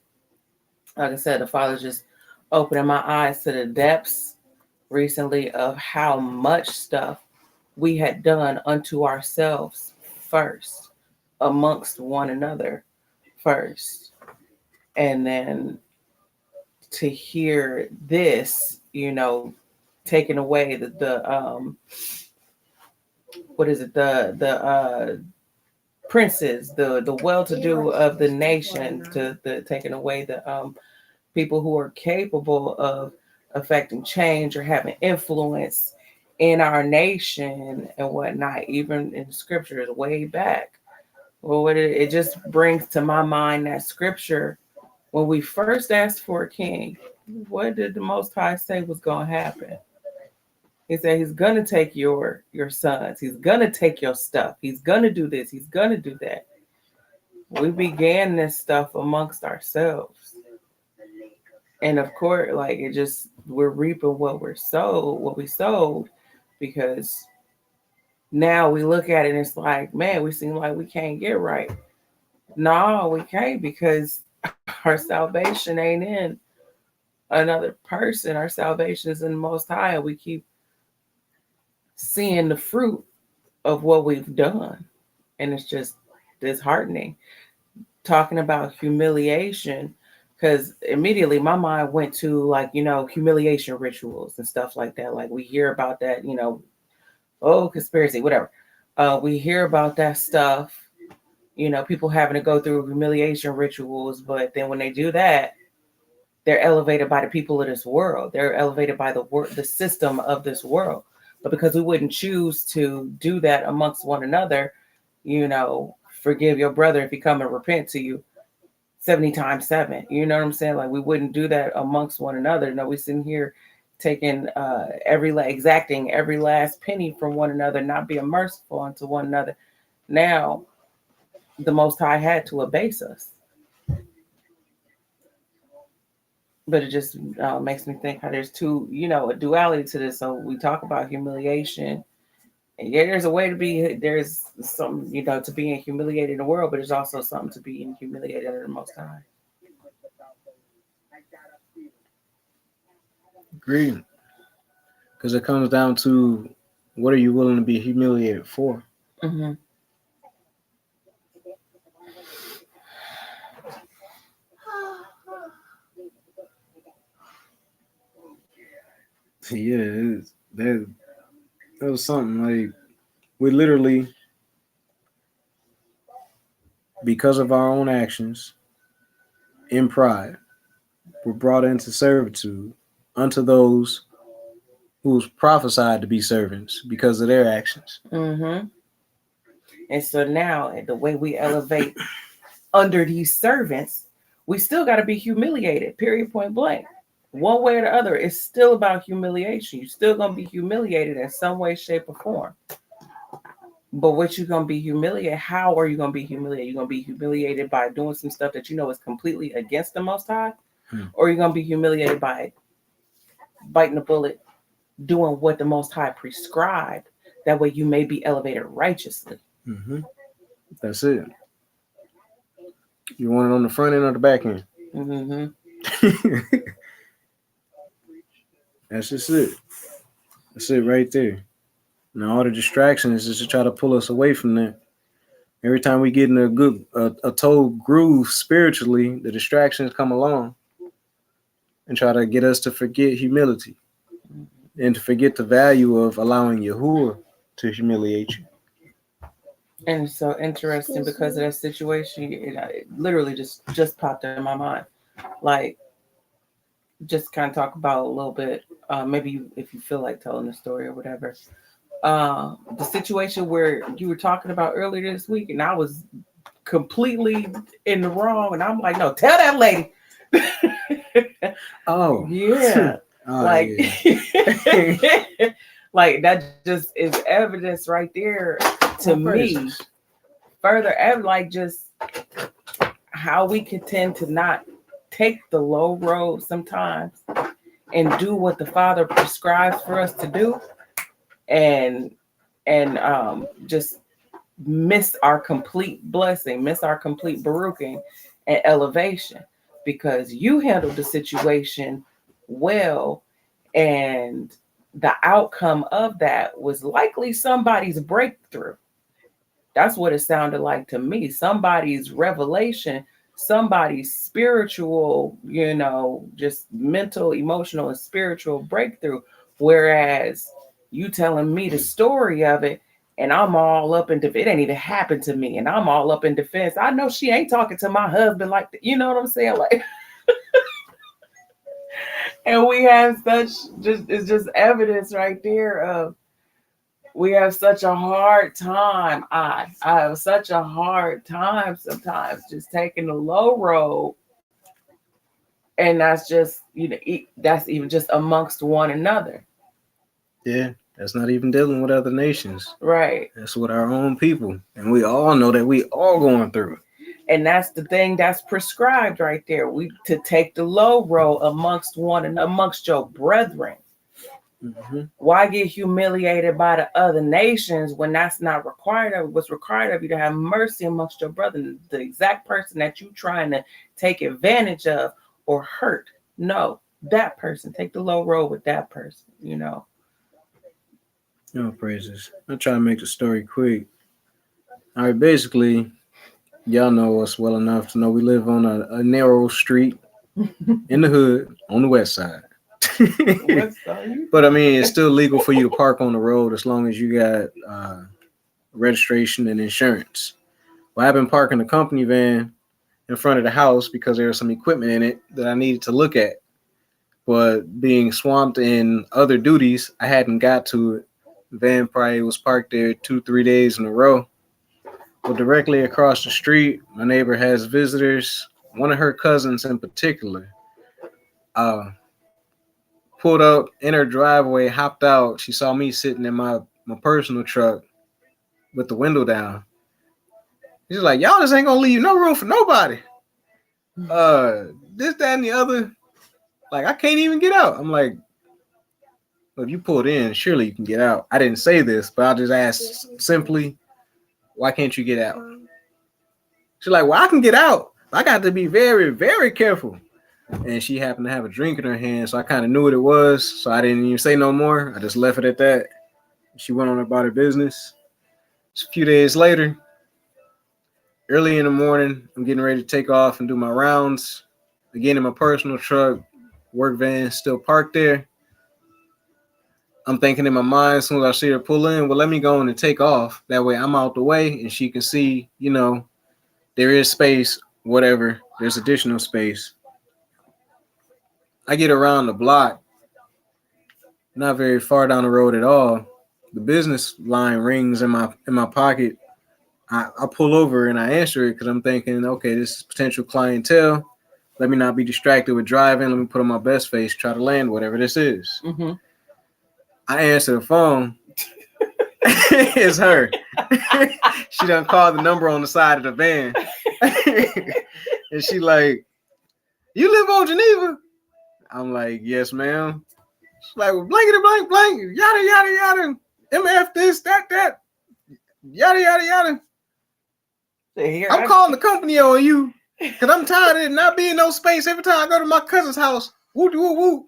like I said, the Father's just opening my eyes to the depths recently of how much stuff we had done unto ourselves first, amongst one another first. And then to hear this, taking away the what is it, the princes, the well-to-do of the nation, to the taking away the people who are capable of affecting change or having influence in our nation and whatnot, even in scriptures way back. Well, it just brings to my mind that scripture when we first asked for a king, what did the Most High say was going to happen? He said he's going to take your sons. He's going to take your stuff. He's going to do this. He's going to do that. We began this stuff amongst ourselves. And of course, like it just, we're reaping what we sowed, because now we look at it and it's like, man, we seem like we can't get right. No, we can't, because our salvation ain't in another person. Our salvation is in the Most High. We keep seeing the fruit of what we've done. And it's just disheartening. Talking about humiliation, because immediately my mind went to like, humiliation rituals and stuff like that. Like we hear about that, conspiracy, whatever. We hear about that stuff, people having to go through humiliation rituals, but then when they do that, they're elevated by the people of this world. They're elevated by the system of this world. But because we wouldn't choose to do that amongst one another, forgive your brother if he come and repent to you 70 times 7. You know what I'm saying? Like we wouldn't do that amongst one another. No, we sitting here taking exacting every last penny from one another, not being merciful unto one another. Now, the Most High had to abase us. But it just makes me think how there's a duality to this. So we talk about humiliation. And yeah, there's a way there's something, to being humiliated in the world, but there's also something to being humiliated under the Most High. Agreed. Because it comes down to, what are you willing to be humiliated for? Mm-hmm. Yeah, that was something like we literally, because of our own actions in pride, were brought into servitude unto those who was prophesied to be servants because of their actions. Mm-hmm. And so now, the way we elevate under these servants, we still got to be humiliated, period, point blank. One way or the other, it's still about humiliation. You're still going to be humiliated in some way, shape, or form. But what you gonna be humiliated? How are you gonna be humiliated? You're gonna be humiliated by doing some stuff that you know is completely against the Most High, or you're gonna be humiliated by biting the bullet, doing what the Most High prescribed. That way, you may be elevated righteously. Mm-hmm. That's it. You want it on the front end or the back end? Mm-hmm. That's just it. That's it right there. Now all the distractions is to try to pull us away from that. Every time we get in a toe groove spiritually, the distractions come along and try to get us to forget humility and to forget the value of allowing Yahuwah to humiliate you. And it's so interesting because of that situation. It literally just popped in my mind. Like, just kind of talk about a little bit. Maybe if you feel like telling the story or whatever. The situation where you were talking about earlier this week, and I was completely in the wrong, and I'm like, no, tell that lady. Oh yeah. Like, yeah. like that just is evidence right there to me. Further evidence, like just how we can tend to not take the low road sometimes and do what the Father prescribes for us to do, and just miss our complete blessing, miss our complete baruching and elevation, because you handled the situation well, and the outcome of that was likely somebody's breakthrough. That's what it sounded like to me. Somebody's revelation, somebody's spiritual, just mental, emotional, and spiritual breakthrough. Whereas you telling me the story of it, and I'm all up in defense. It ain't even happened to me, and I'm all up in defense. I know she ain't talking to my husband like that. You know what I'm saying? Like, and we have it's just evidence right there of we have such a hard time. I have such a hard time sometimes just taking the low road. And that's just, that's even just amongst one another. Yeah, that's not even dealing with other nations. Right. That's with our own people. And we all know that we all going through it. And that's the thing that's prescribed right there. We to take the low road amongst your brethren. Mm-hmm. Why get humiliated by the other nations when that's not required of what's required of you to have mercy amongst your brethren, the exact person that you trying to take advantage of or hurt? No, that person. Take the low road with that person, Oh, praises. I'll try to make the story quick. All right, basically, y'all know us well enough to know we live on a narrow street in the hood on the west side. But I mean, it's still legal for you to park on the road as long as you got registration and insurance. Well, I've been parking the company van in front of the house because there was some equipment in it that I needed to look at. But being swamped in other duties, I hadn't got to it. The van probably was parked there 2-3 days in a row. Well, directly across the street, my neighbor has visitors. One of her cousins in particular pulled up in her driveway, hopped out. She saw me sitting in my personal truck with the window down. She's like, y'all just ain't gonna leave no room for nobody. This, that, and the other. Like, I can't even get out. I'm like, well, if you pulled in, surely you can get out. I didn't say this, but I'll just ask simply, why can't you get out? She's like, well, I can get out. I got to be very, very careful. And she happened to have a drink in her hand, so I kind of knew what it was. So I didn't even say no more. I just left it at that. She went on about her business. Just a few days later, early in the morning, I'm getting ready to take off and do my rounds. Again, in my personal truck, work van still parked there. I'm thinking in my mind, as soon as I see her pull in, well, let me go in and take off. That way I'm out the way and she can see, there is space, whatever. There's additional space. I get around the block, not very far down the road at all. The business line rings in my pocket. I pull over and I answer it because I'm thinking, okay, this is potential clientele. Let me not be distracted with driving. Let me put on my best face, try to land whatever this is. Mm-hmm. I answer the phone. It's her. She done called the number on the side of the van. And she like, you live on Geneva? I'm like, yes, ma'am. She's like, well, blankety blank blank, yada yada yada. MF this, that, yada yada yada. I'm calling the company on you because I'm tired of it not being no space every time I go to my cousin's house. Woo woo woo.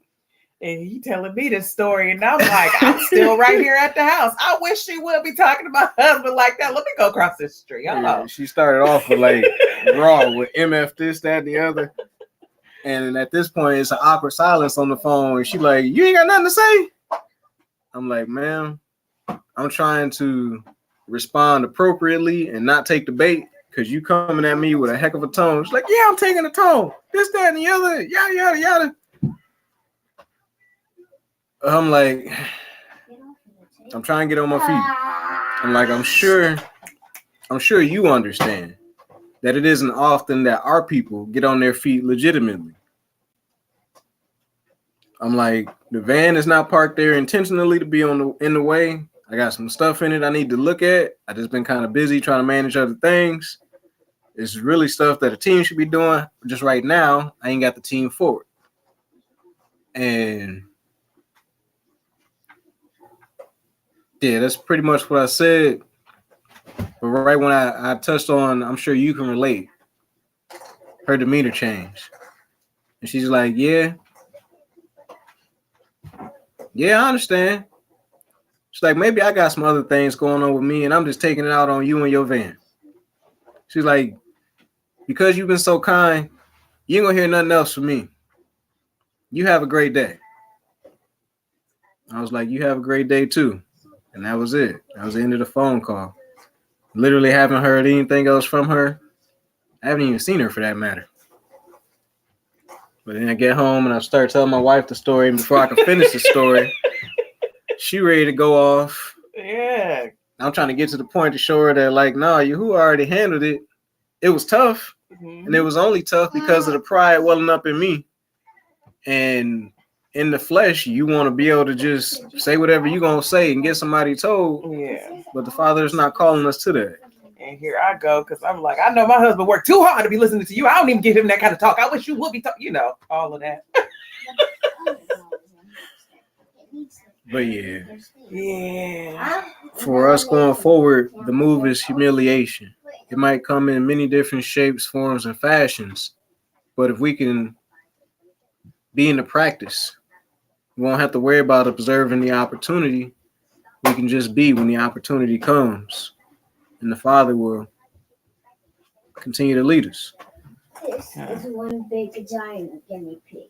And you telling me this story, and I'm like, I'm still right here at the house. I wish she would be talking to my husband like that. Let me go across this street. Yeah, she started off with like raw with MF this, that, and the other. And at this point, it's an awkward silence on the phone. And she like, you ain't got nothing to say? I'm like, ma'am, I'm trying to respond appropriately and not take the bait because you coming at me with a heck of a tone. She's like, yeah, I'm taking the tone. This, that, and the other. Yada, yada, yada. I'm like, I'm trying to get on my feet. I'm like, I'm sure you understand that it isn't often that our people get on their feet legitimately. I'm like, the van is not parked there intentionally to be in the way. I got some stuff in it I need to look at. I just been kind of busy trying to manage other things. It's really stuff that a team should be doing. Just right now, I ain't got the team for it. And yeah, that's pretty much what I said. But right when I touched on, I'm sure you can relate, her demeanor changed. And she's like, yeah, I understand. She's like, maybe I got some other things going on with me and I'm just taking it out on you and your van. She's like, because you've been so kind, you ain't gonna hear nothing else from me. You have a great day. I was like, you have a great day too. And that was it. That was the end of the phone call. Literally haven't heard anything else from her. I haven't even seen her for that matter. But then I get home and I start telling my wife the story. And before I can finish the story, she ready to go off. Yeah. I'm trying to get to the point to show her that, like, no, you who already handled it. It was tough. Mm-hmm. And it was only tough because of the pride welling up in me. And in the flesh, you want to be able to just say whatever you're going to say and get somebody told. Yeah. But the Father is not calling us to that. And here I go, because I'm like, I know my husband worked too hard to be listening to you. I don't even give him that kind of talk. I wish you would be talking, all of that. But yeah. For us going forward, the move is humiliation. It might come in many different shapes, forms, and fashions. But if we can be in the practice, we won't have to worry about observing the opportunity. We can just be when the opportunity comes. And the Father will continue to lead us. This is one big giant guinea pig.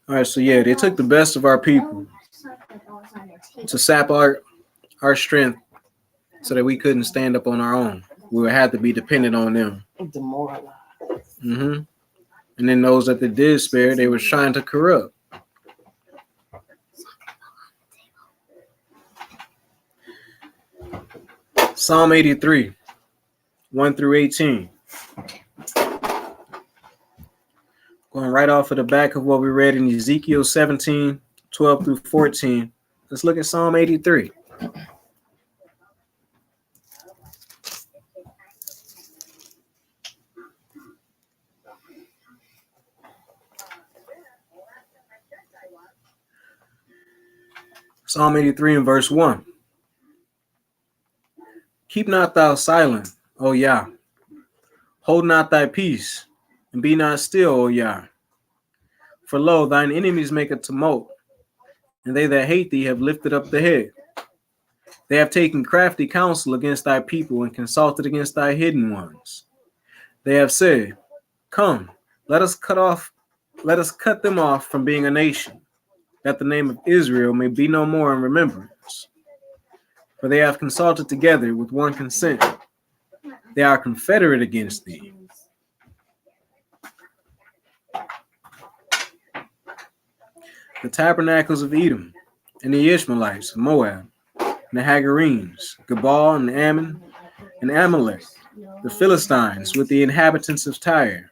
All right, so yeah, they took the best of our people to sap our strength so that we couldn't stand up on our own. We would have to be dependent on them. Demoralized. Mm-hmm. And then those that they did spare, they were trying to corrupt. Psalm 83, 1 through 18. Going right off of the back of what we read in Ezekiel 17, 12 through 14. Let's look at Psalm 83. Psalm 83 and verse 1. Keep not thou silent, O Yah. Hold not thy peace, and be not still, O Yah. For lo, thine enemies make a tumult, and they that hate thee have lifted up the head. They have taken crafty counsel against thy people and consulted against thy hidden ones. They have said, come, let us cut them off from being a nation, that the name of Israel may be no more in remembrance. For they have consulted together with one consent. They are confederate against thee. The tabernacles of Edom, and the Ishmaelites of Moab, and the Hagarenes, Gebal and Ammon, and Amalek, the Philistines with the inhabitants of Tyre.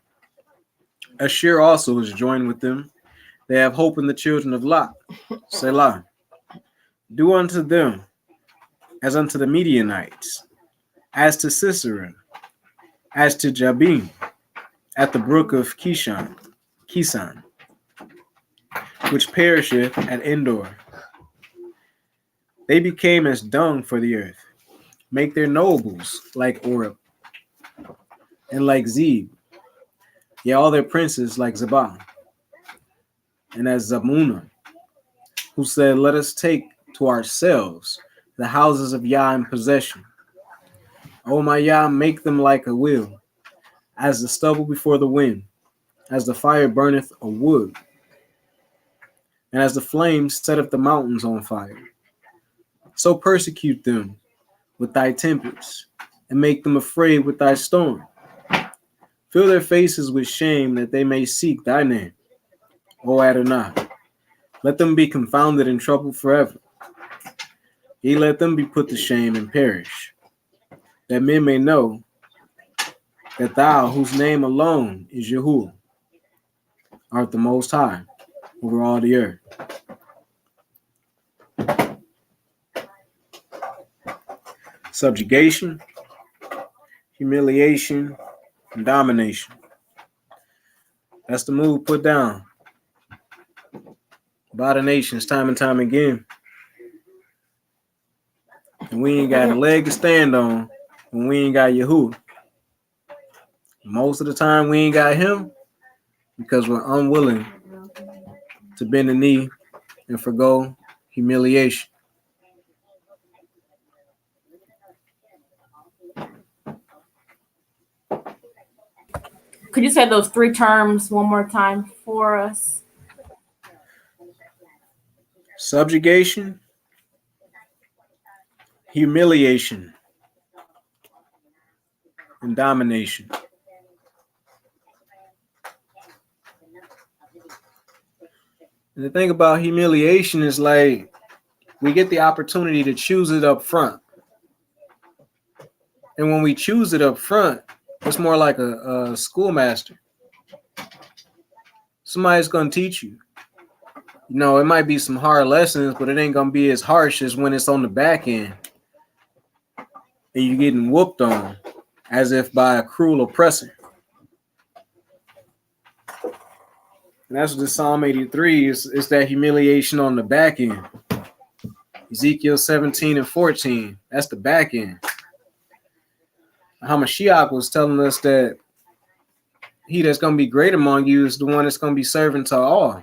Ashur also is joined with them. They have hope in the children of Lot. Selah. Do unto them as unto the Midianites, as to Sisera, as to Jabin, at the brook of Kisan, which perisheth at Endor. They became as dung for the earth, make their nobles like Oreb, and like Zeb, yea, all their princes like Zebah, and as Zamunna, who said, let us take to ourselves the houses of Yah in possession. O my Yah, make them like a wheel, as the stubble before the wind, as the fire burneth a wood, and as the flames setteth the mountains on fire. So persecute them with thy tempests, and make them afraid with thy storm. Fill their faces with shame, that they may seek thy name, O Adonai. Let them be confounded and troubled forever. Ye let them be put to shame and perish, that men may know that thou, whose name alone is Yahuwah, art the most high over all the earth. Subjugation, humiliation, and domination. That's the move put down by the nations time and time again. And we ain't got a leg to stand on when we ain't got Yahuwah. Most of the time we ain't got him because we're unwilling to bend the knee and forgo humiliation. Could you say those three terms one more time for us? Subjugation, humiliation, and domination. And the thing about humiliation is like we get the opportunity to choose it up front. And when we choose it up front, it's more like a schoolmaster. Somebody's going to teach you. You know, it might be some hard lessons, but it ain't going to be as harsh as when it's on the back end. And you're getting whooped on as if by a cruel oppressor. And that's what the Psalm 83 is. It's that humiliation on the back end. Ezekiel 17 and 14. That's the back end. Hamashiach was telling us that he that's going to be great among you is the one that's going to be serving to all.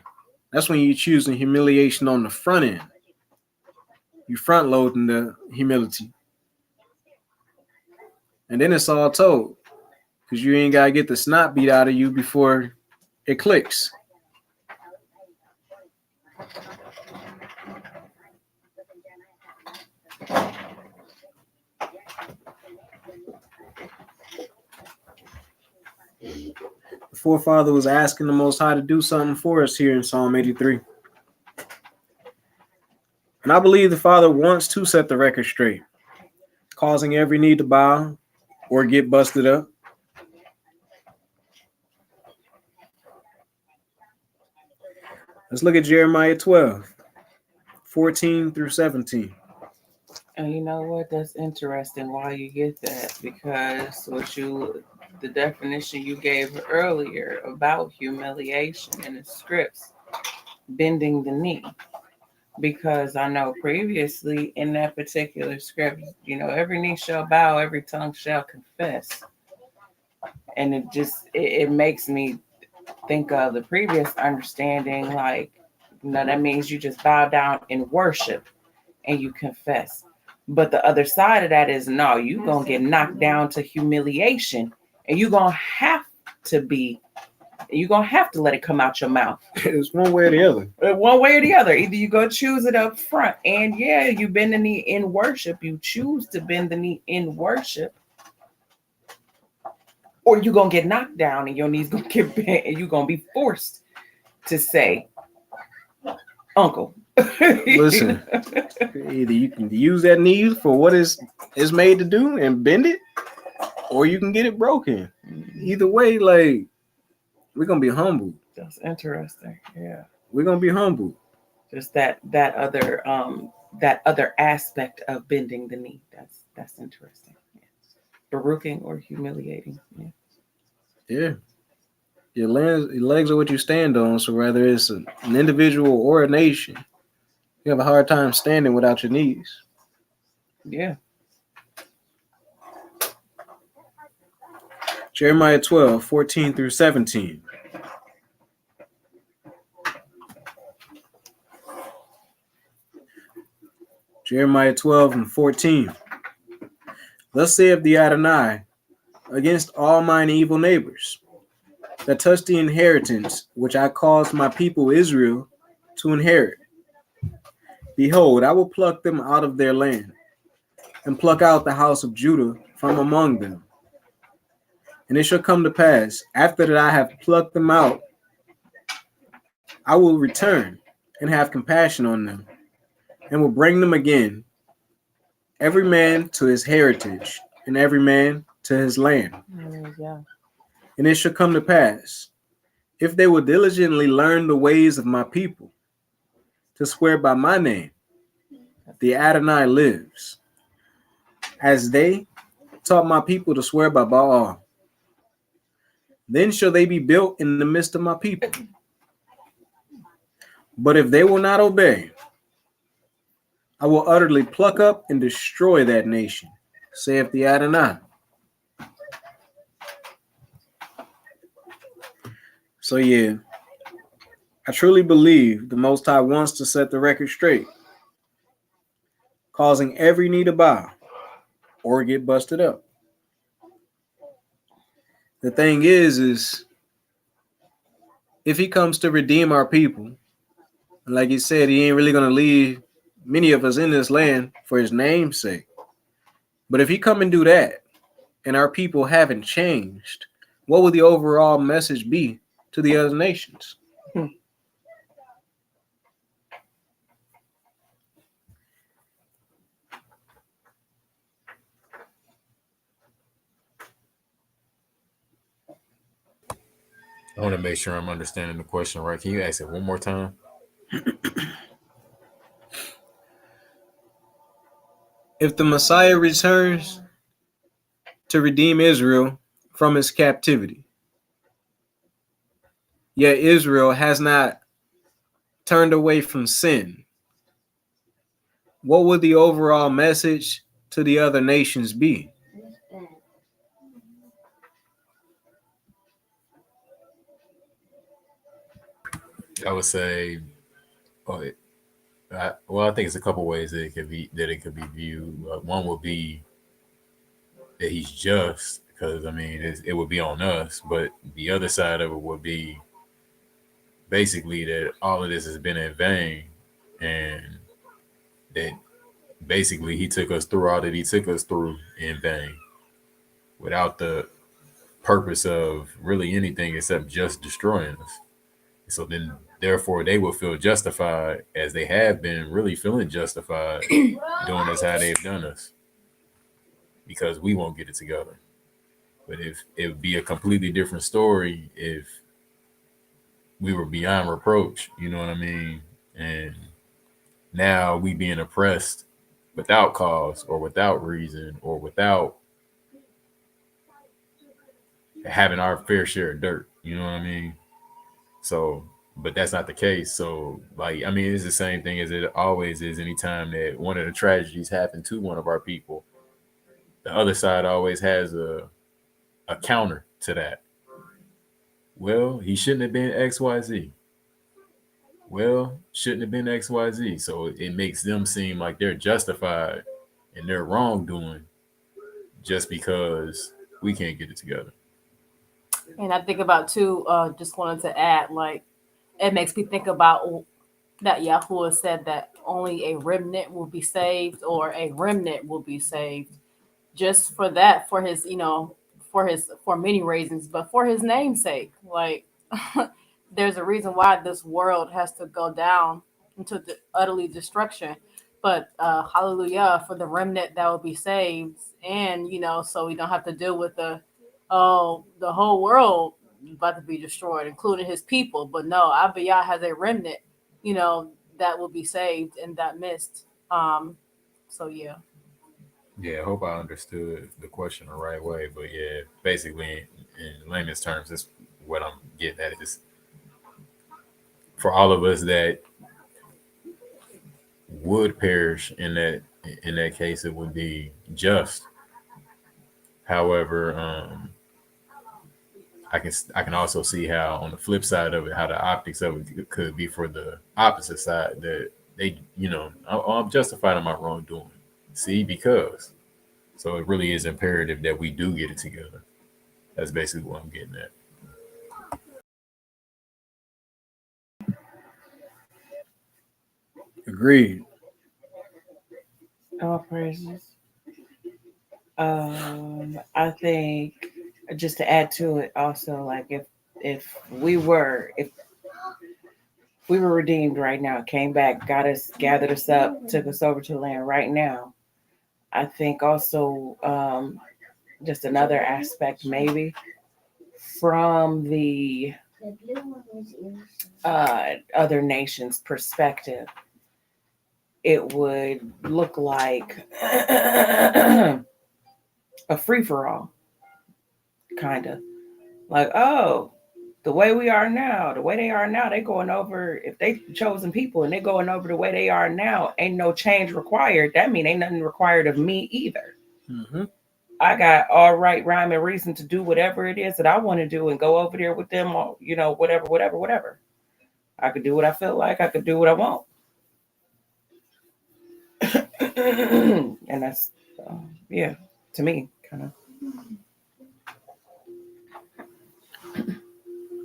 That's when you're choosing humiliation on the front end. You front loading the humility. And then it's all told. Because you ain't got to get the snot beat out of you before it clicks. The forefather was asking the Most High to do something for us here in Psalm 83. And I believe the Father wants to set the record straight, causing every knee to bow or get busted up. Let's look at Jeremiah 12, 14 through 17. And you know what? That's interesting why you get that, because the definition you gave earlier about humiliation in the scripts, bending the knee. Because I know previously in that particular script, you know, every knee shall bow, every tongue shall confess. And it makes me think of the previous understanding, like, you know, that means you just bow down in worship and you confess. But the other side of that is, no, you're going to get knocked down to humiliation, and you're going to have to let it come out your mouth. It's one way or the other. One way or the other. Either you go choose it up front, and yeah, you bend the knee in worship. You choose to bend the knee in worship, or you're going to get knocked down and your knee's going to get bent, and you're going to be forced to say, Uncle. Listen, either you can use that knee for what it's made to do and bend it, or you can get it broken. Either way, like, we're going to be humble. That's interesting. Yeah. We're going to be humble. Just that other that other aspect of bending the knee. That's interesting. Yeah. Baruching or humiliating. Yeah. Yeah. Your legs are what you stand on. So whether it's an individual or a nation, you have a hard time standing without your knees. Yeah. Jeremiah 12:14 through 17. Jeremiah 12 and 14. Thus saith the Adonai, against all mine evil neighbors, that touch the inheritance which I caused my people Israel to inherit. Behold, I will pluck them out of their land, and pluck out the house of Judah from among them. And it shall come to pass, after that I have plucked them out, I will return and have compassion on them, and will bring them again, every man to his heritage, and every man to his land. Yeah. And it shall come to pass, if they will diligently learn the ways of my people, to swear by my name, the Adonai lives, as they taught my people to swear by Baal. Then shall they be built in the midst of my people. But if they will not obey, I will utterly pluck up and destroy that nation, saith the Adonai. So yeah, I truly believe the Most High wants to set the record straight, causing every knee to bow or get busted up. The thing is if he comes to redeem our people, like he said, he ain't really going to leave many of us in this land for his name's sake. But if he come and do that, and our people haven't changed, what would the overall message be to the other nations? I want to make sure I'm understanding the question right. Can you ask it one more time? If the Messiah returns to redeem Israel from its captivity, yet Israel has not turned away from sin, what would the overall message to the other nations be? I would say, oh, I think it's a couple ways that it could be viewed. One would be that he's just, because I mean it would be on us, but the other side of it would be basically that all of this has been in vain, and that basically he took us through all that he took us through in vain, without the purpose of really anything except just destroying us. So then, therefore, they will feel justified, as they have been really feeling justified doing us how they've done us, because we won't get it together. But if it would be a completely different story if we were beyond reproach, you know what I mean? And now we being oppressed without cause or without reason or without having our fair share of dirt, you know what I mean? So, but that's not the case. So, like, I mean, it's the same thing as it always is. Anytime that one of the tragedies happen to one of our people, the other side always has a counter to that. Well, he shouldn't have been XYZ. Well, shouldn't have been XYZ. So it makes them seem like they're justified in their wrongdoing just because we can't get it together. And I think about too, just wanted to add, like, it makes me think about that Yahuwah said that only a remnant will be saved, or a remnant will be saved. Just for that, for his, for many reasons, but for his name's sake. Like, there's a reason why this world has to go down into the utterly destruction. But hallelujah for the remnant that will be saved, and so we don't have to deal with the whole world about to be destroyed, including his people. But no, Abiyah has a remnant, that will be saved in that midst. So yeah. Yeah, I hope I understood the question the right way. But yeah, basically, in layman's terms, that's what I'm getting at is for all of us that would perish in that case, it would be just. However, I can also see how on the flip side of it, how the optics of it could be for the opposite side that they, I'm justified in my wrongdoing. See, because so it really is imperative that we do get it together. That's basically what I'm getting at. Agreed. All praises. I think just to add to it, also, like if we were redeemed right now, came back, got us, gathered us up, took us over to the land right now. I think also just another aspect maybe from the other nations' perspective, it would look like a free for all, kind of like, oh, the way we are now, the way they are now, they going over. If they chosen people and they going over the way they are now, ain't no change required. That mean ain't nothing required of me either. Mm-hmm. I got all right rhyme and reason to do whatever it is that I want to do and go over there with them, whatever. I could do what I feel like. I could do what I want. And that's, yeah, to me, kind of.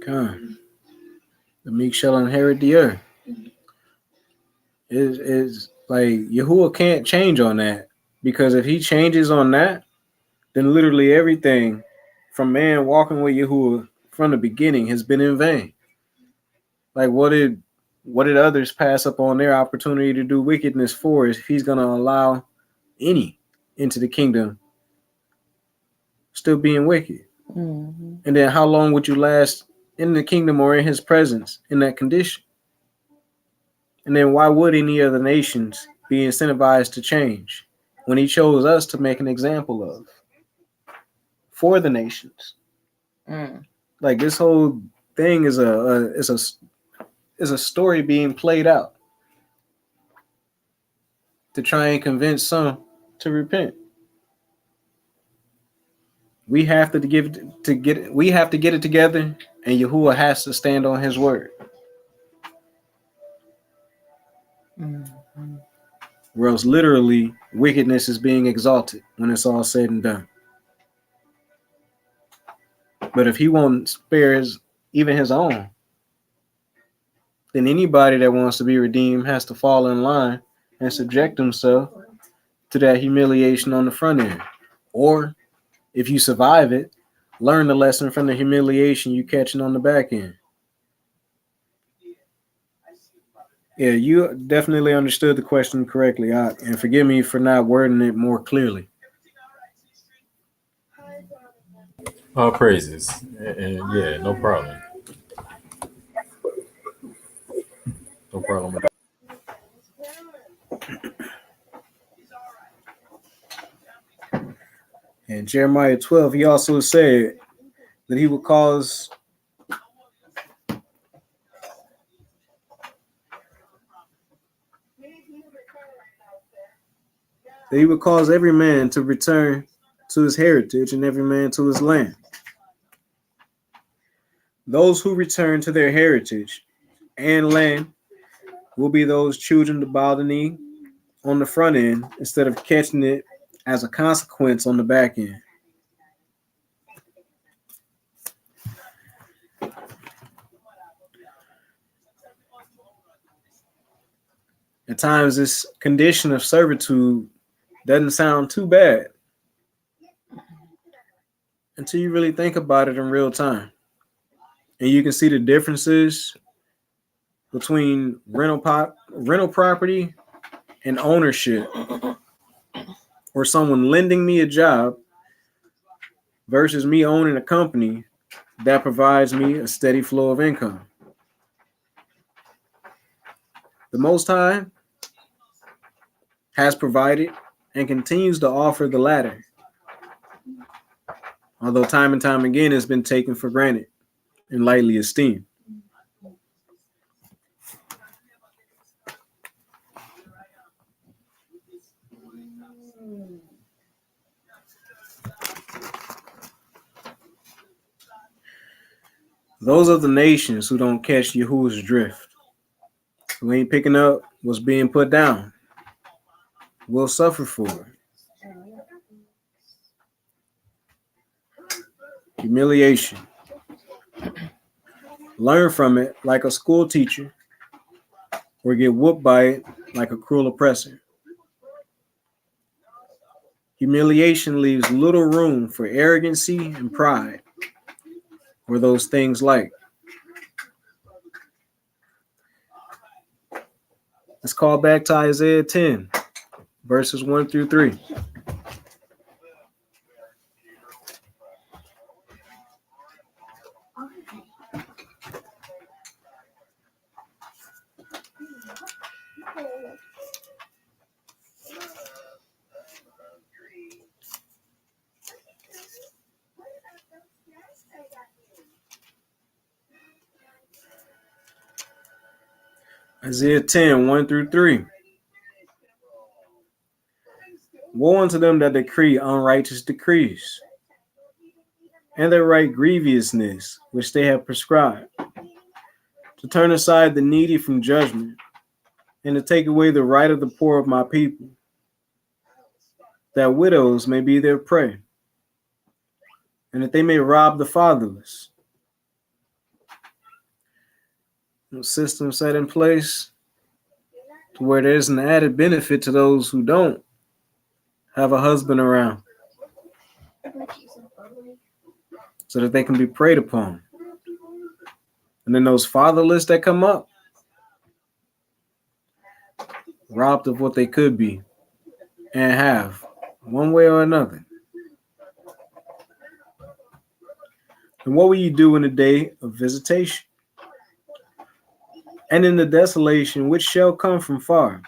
Come. The meek shall inherit the earth. Is like Yahuwah can't change on that, because if he changes on that, then literally everything from man walking with Yahuwah from the beginning has been in vain. Like what did others pass up on their opportunity to do wickedness for if he's gonna allow any into the kingdom still being wicked? Mm-hmm. And then how long would you last in the kingdom or in his presence in that condition? And then why would any other nations be incentivized to change when he chose us to make an example of for the nations? Mm. Like this whole thing is a story being played out to try and convince some to repent. We have to get it together, and Yahuwah has to stand on his word. Mm-hmm. Or else literally wickedness is being exalted when it's all said and done. But if he won't spare even his own, then anybody that wants to be redeemed has to fall in line and subject himself to that humiliation on the front end. Or if you survive it, learn the lesson from the humiliation you catching on the back end. Yeah, you definitely understood the question correctly, and forgive me for not wording it more clearly. All praises, and yeah, no problem, no problem with that. And Jeremiah 12, he also said that he would cause every man to return to his heritage and every man to his land. Those who return to their heritage and land will be those children to bow the knee on the front end instead of catching it as a consequence on the back end. At times, this condition of servitude doesn't sound too bad until you really think about it in real time. And you can see the differences between rental property and ownership, or someone lending me a job versus me owning a company that provides me a steady flow of income. The Most High, has provided, and continues to offer the latter, although time and time again has been taken for granted and lightly esteemed. Those of the nations who don't catch Yahuwah's drift, who ain't picking up what's being put down, will suffer for it. Humiliation. Learn from it like a school teacher, or get whooped by it like a cruel oppressor. Humiliation leaves little room for arrogancy and pride, or those things like. Let's call back to Isaiah 10, verses 1 through 3. Isaiah 10, 1 through 3. Woe unto them that decree unrighteous decrees, and that write grievousness which they have prescribed, to turn aside the needy from judgment, and to take away the right of the poor of my people, that widows may be their prey, and that they may rob the fatherless. A system set in place to where there's an added benefit to those who don't have a husband around, so that they can be preyed upon. And then those fatherless that come up, robbed of what they could be and have, one way or another. And what will you do in the day of visitation? And in the desolation which shall come from far?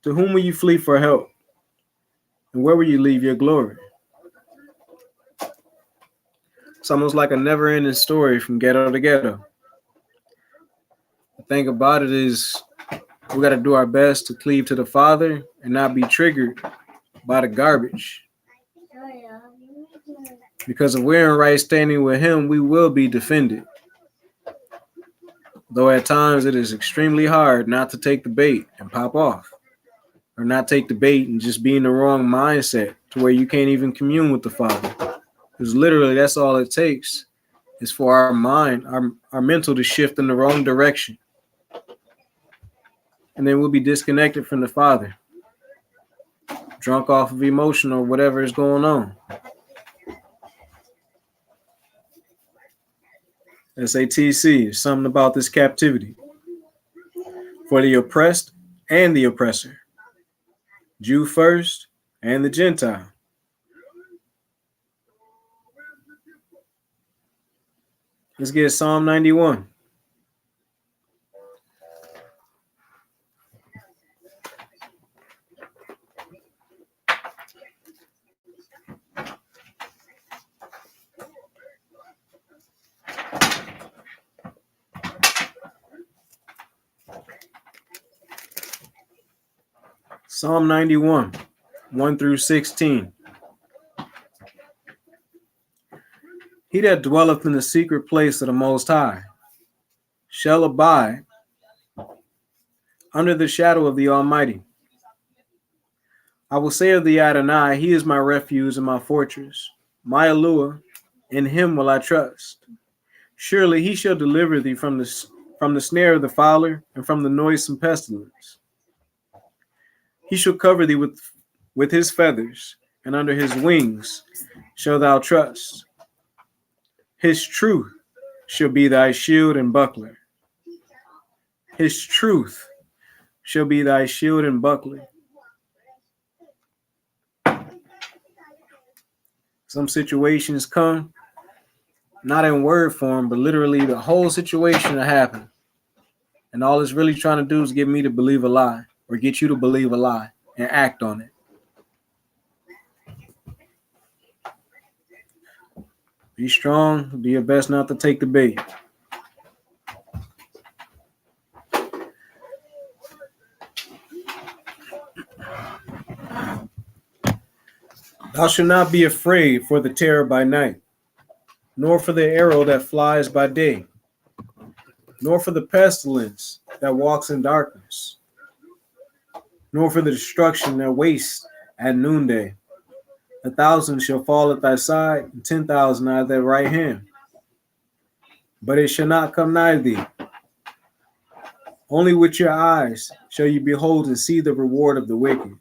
To whom will you flee for help? And where will you leave your glory? It's almost like a never-ending story from ghetto to ghetto. The thing about it is, we got to do our best to cleave to the Father and not be triggered by the garbage. Because if we're in right standing with Him, we will be defended. Though at times it is extremely hard not to take the bait and pop off, or not take the bait and just be in the wrong mindset to where you can't even commune with the Father. Because literally that's all it takes is for our mind, our mental to shift in the wrong direction. And then we'll be disconnected from the Father, drunk off of emotion or whatever is going on. SATC is something about this captivity for the oppressed and the oppressor, Jew first and the Gentile. Let's get Psalm 91. Psalm 91, 1 through 16. He that dwelleth in the secret place of the Most High shall abide under the shadow of the Almighty. I will say of the Adonai, He is my refuge and my fortress, my Eluah, in Him will I trust. Surely He shall deliver thee from the snare of the fowler and from the noisome pestilence. He shall cover thee with His feathers, and under His wings shalt thou trust. His truth shall be thy shield and buckler. His truth shall be thy shield and buckler. Some situations come, not in word form, but literally the whole situation will happen. And all it's really trying to do is get me to believe a lie, or get you to believe a lie. and act on it. Be strong. Do your best not to take the bait. Thou shalt not be afraid for the terror by night, nor for the arrow that flies by day, nor for the pestilence that walks in darkness, nor for the destruction that wastes at noonday. 1,000 shall fall at thy side, and 10,000 at thy right hand, but it shall not come nigh thee. Only with your eyes shall you behold and see the reward of the wicked.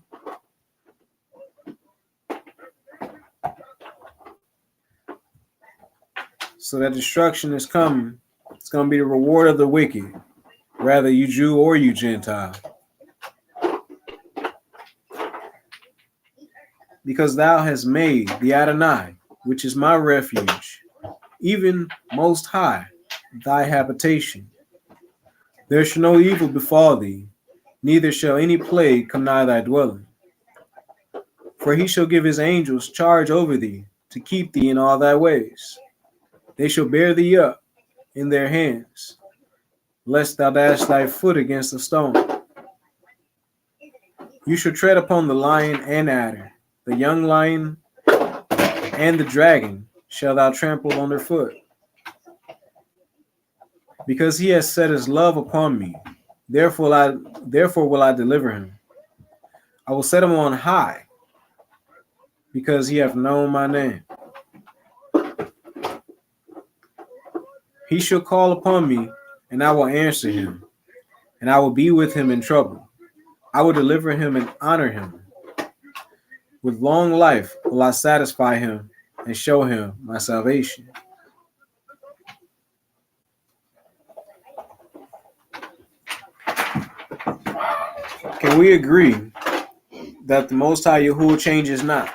So that destruction is coming. It's going to be the reward of the wicked, rather you Jew or you Gentile. Because thou hast made the Adonai, which is my refuge, even most high, thy habitation. There shall no evil befall thee, neither shall any plague come nigh thy dwelling. For he shall give his angels charge over thee, to keep thee in all thy ways. They shall bear thee up in their hands, lest thou dash thy foot against a stone. You shall tread upon the lion and adder, the young lion and the dragon shall thou trample under foot. Because he has set his love upon me, therefore will I deliver him. I will set him on high, because he hath known my name. He shall call upon me, and I will answer him, and I will be with him in trouble. I will deliver him and honor him. With long life will I satisfy him and show him my salvation. Can we agree that the Most High Yahuwah changes not?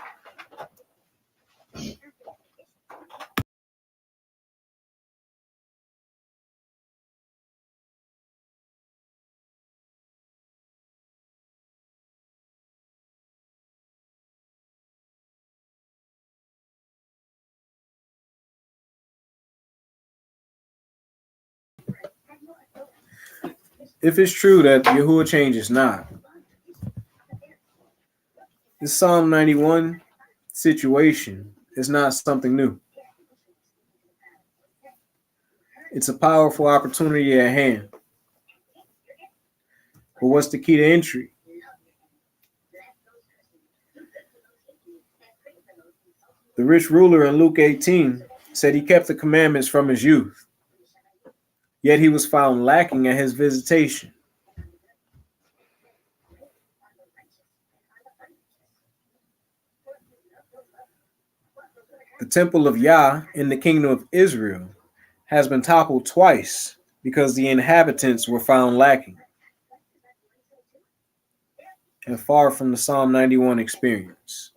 If it's true that Yahuwah changes not, this Psalm 91 situation is not something new. It's a powerful opportunity at hand. But what's the key to entry? The rich ruler in Luke 18 said he kept the commandments from his youth, yet he was found lacking at his visitation. The temple of Yah in the kingdom of Israel has been toppled twice because the inhabitants were found lacking and far from the Psalm 91 experience.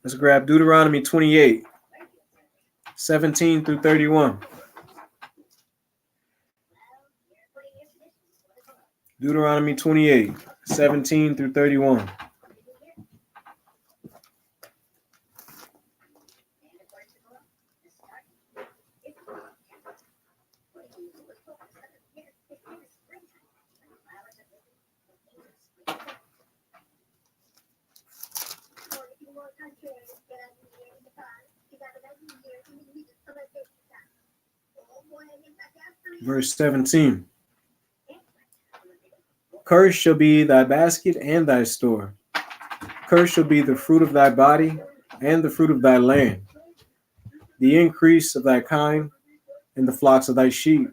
Let's grab Deuteronomy 28, 17 through 31. Deuteronomy 28, 17 through 31. Verse 17. Cursed shall be thy basket and thy store. Cursed shall be the fruit of thy body and the fruit of thy land, the increase of thy kind and the flocks of thy sheep.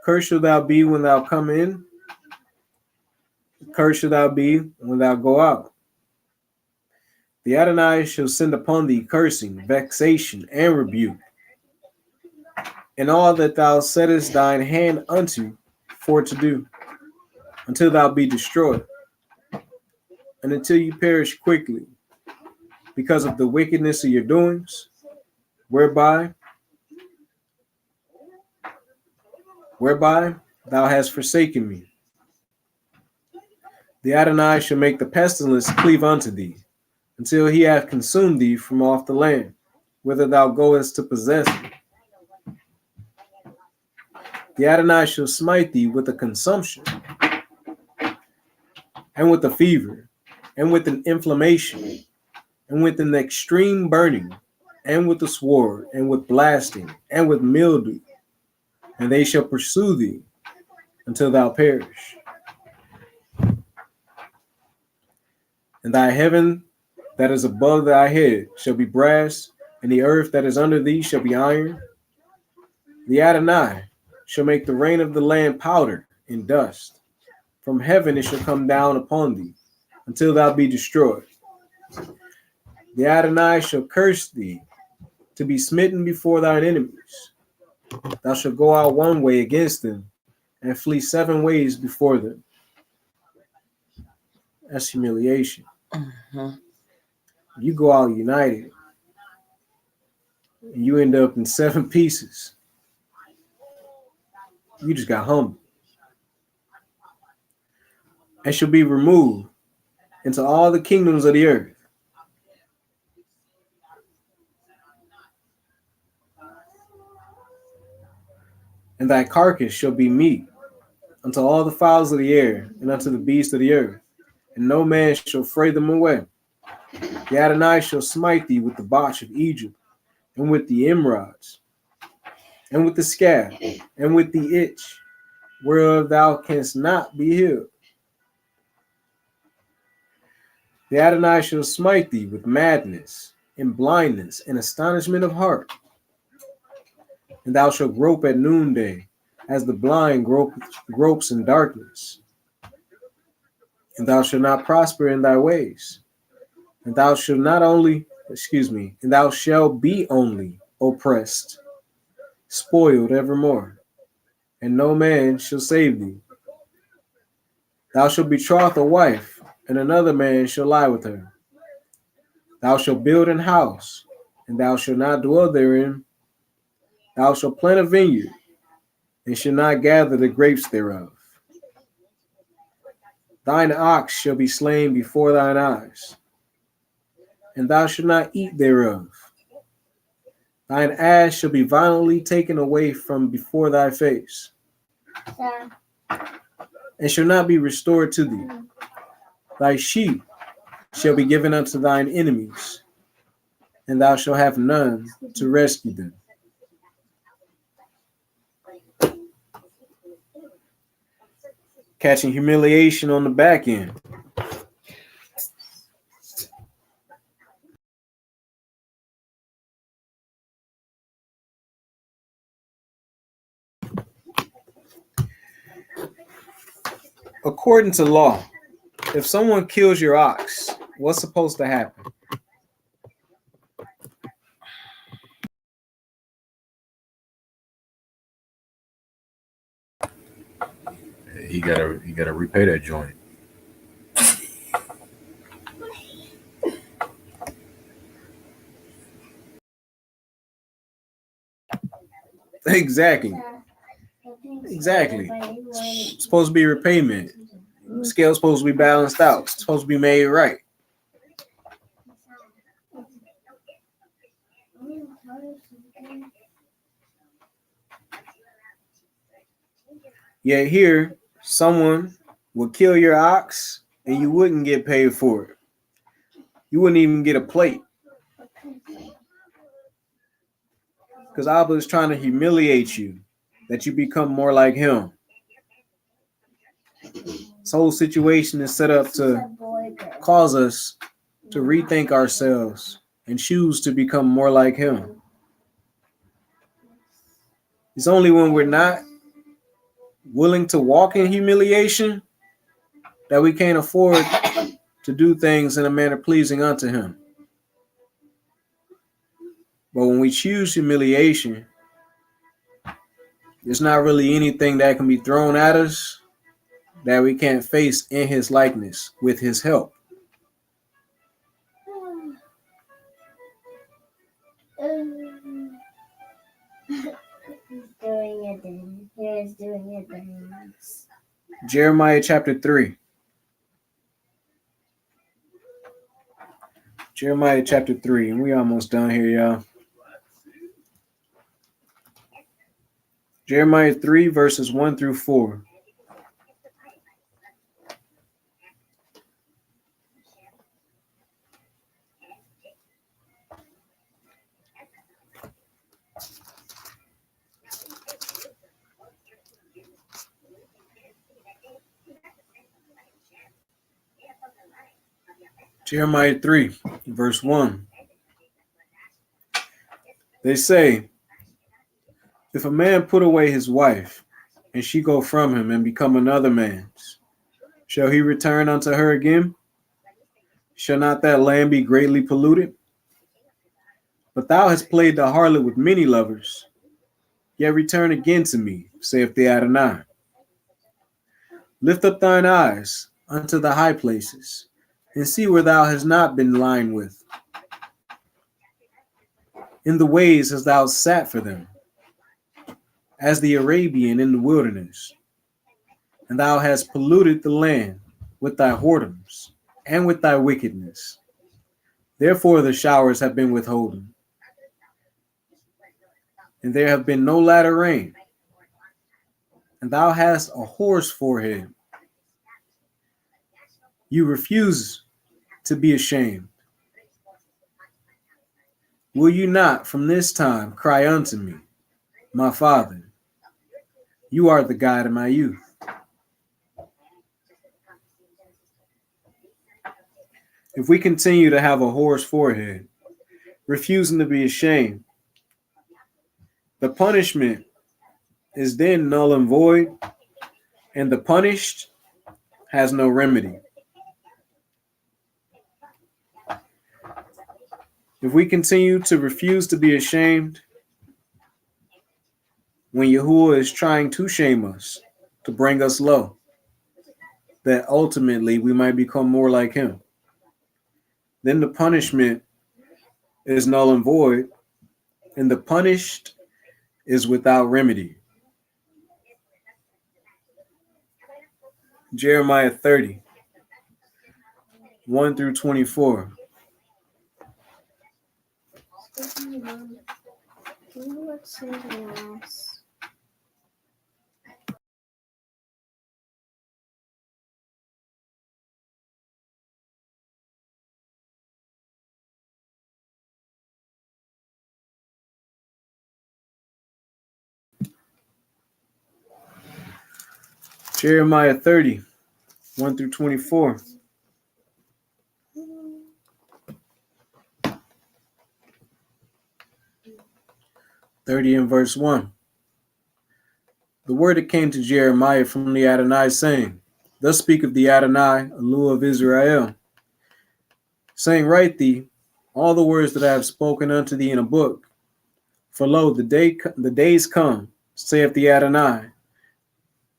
Cursed shall thou be when thou come in. Cursed shall thou be when thou go out. The Adonai shall send upon thee cursing, vexation, and rebuke, and all that thou settest thine hand unto for to do, until thou be destroyed, and until you perish quickly. because of the wickedness of your doings, whereby thou hast forsaken me. The Adonai shall make the pestilence cleave unto thee, until he hath consumed thee from off the land, whither thou goest to possess it. The Adonai shall smite thee with a consumption, and with a fever, and with an inflammation, and with an extreme burning, and with the sword, and with blasting, and with mildew, and they shall pursue thee until thou perish. And thy heaven that is above thy head shall be brass, and the earth that is under thee shall be iron. The Adonai shall make the rain of the land powder and dust. From heaven it shall come down upon thee, until thou be destroyed. The Adonai shall curse thee to be smitten before thine enemies. Thou shalt go out one way against them, and flee 7 ways before them. That's humiliation. You go out united, and you end up in 7 pieces. You just got humbled. And shall be removed into all the kingdoms of the earth. And thy carcass shall be meat unto all the fowls of the air, and unto the beasts of the earth, and no man shall fray them away. The Adonai shall smite thee with the botch of Egypt, and with the emerods, and with the scab, and with the itch, whereof thou canst not be healed. The Adonai shall smite thee with madness, and blindness, and astonishment of heart. And thou shalt grope at noonday, as the blind gropes in darkness. And thou shalt not prosper in thy ways. And thou shalt and thou shalt be only oppressed, spoiled evermore, and no man shall save thee. Thou shalt betroth a wife, and another man shall lie with her. Thou shalt build an house, and thou shalt not dwell therein. Thou shalt plant a vineyard, and shalt not gather the grapes thereof. Thine ox shall be slain before thine eyes, and thou shalt not eat thereof. Thine ass shall be violently taken away from before thy face, and shall not be restored to thee. Thy sheep shall be given unto thine enemies, and thou shalt have none to rescue them. Catching humiliation on the back end. According to law, if someone kills your ox, what's supposed to happen? He gotta repay that joint. Exactly. It's supposed to be repayment. The scale's supposed to be balanced out. It's supposed to be made right. Yet here, someone would kill your ox and you wouldn't get paid for it. You wouldn't even get a plate. Because Abba is trying to humiliate you, that you become more like him. This whole situation is set up to cause us to rethink ourselves and choose to become more like him. It's only when we're not willing to walk in humiliation that we can't afford to do things in a manner pleasing unto him. But when we choose humiliation, there's not really anything that can be thrown at us that we can't face in his likeness with his help. Doing a dance. He was doing a dance. Jeremiah chapter 3. Jeremiah chapter 3. And we almost done here, y'all. Jeremiah 3, verses 1 through 4. Jeremiah 3, verse 1. They say, if a man put away his wife, and she go from him and become another man's, shall he return unto her again? Shall not that land be greatly polluted? But thou hast played the harlot with many lovers. Yet return again to me, saith the Adonai. Lift up thine eyes unto the high places, and see where thou hast not been lying with. In the ways hast thou sat for them, as the Arabian in the wilderness. And thou hast polluted the land with thy whoredoms and with thy wickedness. Therefore the showers have been withholden, and there have been no latter rain. And thou hast a whore's forehead. You refuse to be ashamed. Will you not from this time cry unto me, my Father? You are the God of my youth. If we continue to have a whore's forehead, refusing to be ashamed, the punishment is then null and void, and the punished has no remedy. If we continue to refuse to be ashamed, when Yahuwah is trying to shame us, to bring us low, that ultimately we might become more like him, then the punishment is null and void, and the punished is without remedy. Jeremiah 30, 1 through 24. What's something else? Jeremiah 30, 1 through 24. '30 and verse 1. The word that came to Jeremiah from the Adonai, saying, thus speaketh the Adonai, Elohim of Israel, saying, write thee all the words that I have spoken unto thee in a book. For lo, the days come, saith the Adonai,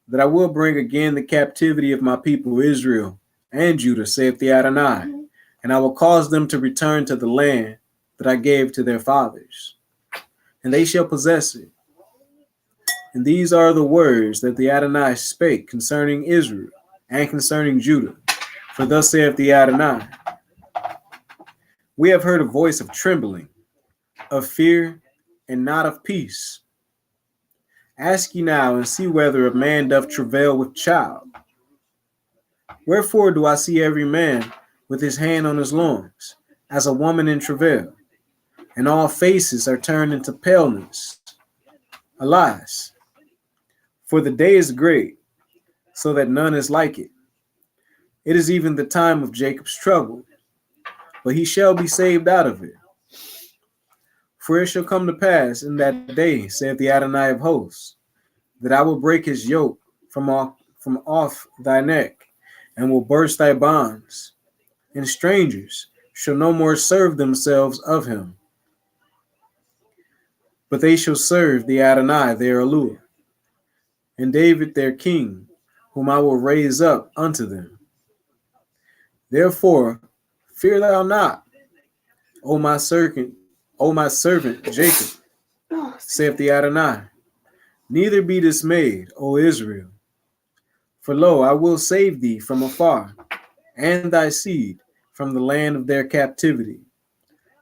that I will bring again the captivity of my people Israel and Judah, saith the Adonai, and I will cause them to return to the land that I gave to their fathers, and they shall possess it. And these are the words that the Adonai spake concerning Israel and concerning Judah. For thus saith the Adonai, we have heard a voice of trembling, of fear, and not of peace. Ask ye now and see whether a man doth travail with child. Wherefore do I see every man with his hand on his loins, as a woman in travail, and all faces are turned into paleness. Alas, for the day is great, so that none is like it. It is even the time of Jacob's trouble, but he shall be saved out of it. For it shall come to pass in that day, saith the Adonai of hosts, that I will break his yoke from off thy neck, and will burst thy bonds, and strangers shall no more serve themselves of him. But they shall serve the Adonai their Elohim, and David their king, whom I will raise up unto them. Therefore, fear thou not, O my servant Jacob, saith the Adonai. Neither be dismayed, O Israel, for lo, I will save thee from afar, and thy seed from the land of their captivity.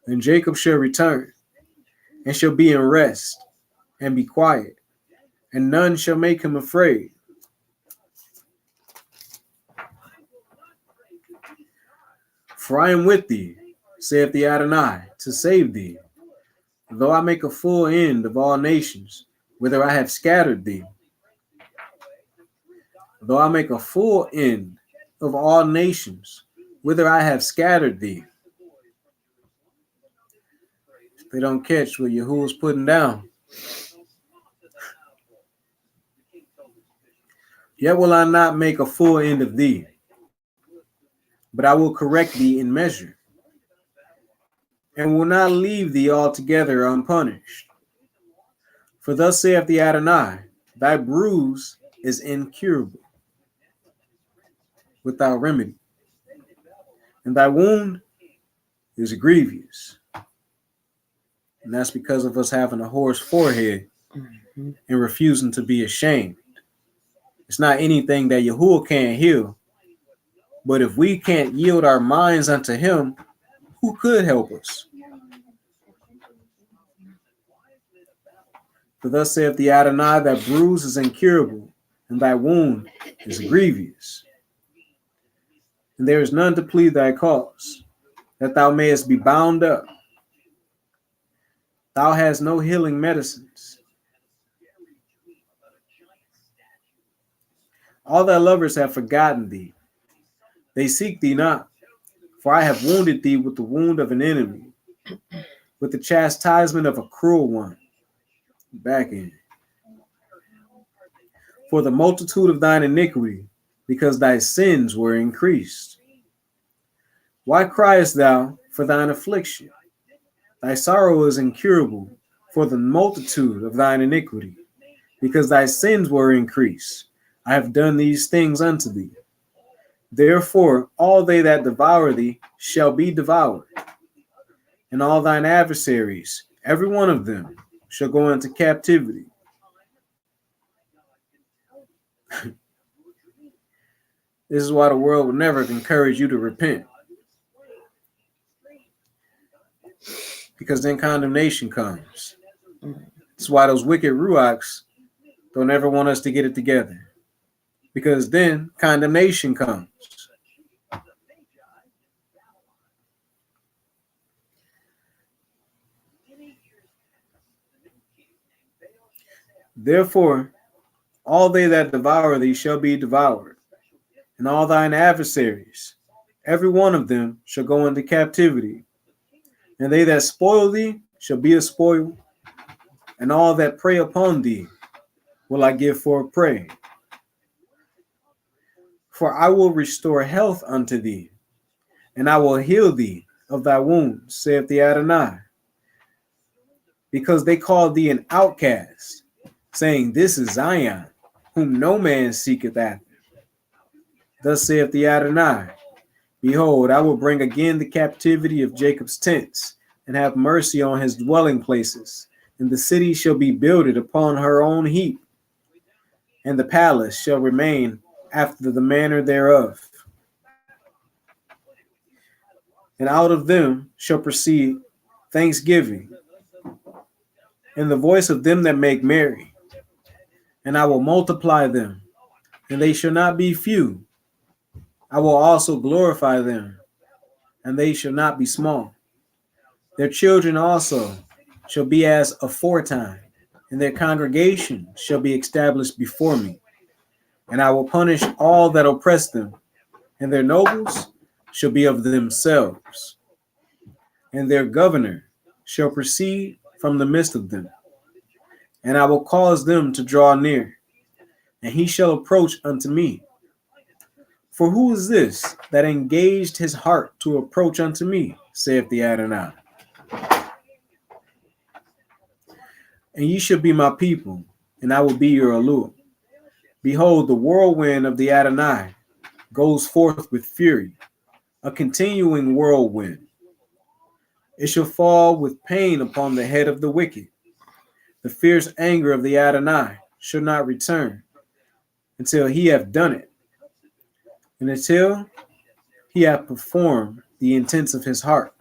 And Jacob shall return, and shall be in rest, and be quiet, and none shall make him afraid. For I am with thee, saith the Adonai, to save thee, though I make a full end of all nations, whither I have scattered thee. Though I make a full end of all nations, whither I have scattered thee. They don't catch what Yahuwah's putting down. Yet will I not make a full end of thee, but I will correct thee in measure, and will not leave thee altogether unpunished. For thus saith the Adonai, thy bruise is incurable, without remedy, and thy wound is grievous. And that's because of us having a hoarse forehead and refusing to be ashamed. It's not anything that Yahuwah can't heal, but if we can't yield our minds unto him, who could help us? For thus saith the Adonai, thy bruise is incurable, and thy wound is grievous. And there is none to plead thy cause, that thou mayest be bound up. Thou hast no healing medicines. All thy lovers have forgotten thee. They seek thee not, for I have wounded thee with the wound of an enemy, with the chastisement of a cruel one. Back in. For the multitude of thine iniquity, because thy sins were increased. Why criest thou for thine affliction? Thy sorrow is incurable for the multitude of thine iniquity, because thy sins were increased. I have done these things unto thee. Therefore, all they that devour thee shall be devoured, and all thine adversaries, every one of them, shall go into captivity. This is why the world will never encourage you to repent, because then condemnation comes. That's why those wicked ruachs don't ever want us to get it together, because then condemnation comes. Therefore, all they that devour thee shall be devoured, and all thine adversaries, every one of them, shall go into captivity. And they that spoil thee shall be a spoil, and all that prey upon thee will I give for a prey. For I will restore health unto thee, and I will heal thee of thy wounds, saith the Adonai. Because they called thee an outcast, saying, This is Zion, whom no man seeketh after. Thus saith the Adonai, Behold, I will bring again the captivity of Jacob's tents, and have mercy on his dwelling places, and the city shall be builded upon her own heap, and the palace shall remain after the manner thereof. And out of them shall proceed thanksgiving, and the voice of them that make merry. And I will multiply them, and they shall not be few. I will also glorify them, and they shall not be small. Their children also shall be as aforetime, and their congregation shall be established before me. And I will punish all that oppress them, and their nobles shall be of themselves, and their governor shall proceed from the midst of them. And I will cause them to draw near, and he shall approach unto me. For who is this that engaged his heart to approach unto me, saith the Adonai? And ye shall be my people, and I will be your allure. Behold, the whirlwind of the Adonai goes forth with fury, a continuing whirlwind. It shall fall with pain upon the head of the wicked. The fierce anger of the Adonai shall not return until he have done it, and until he have performed the intents of his heart.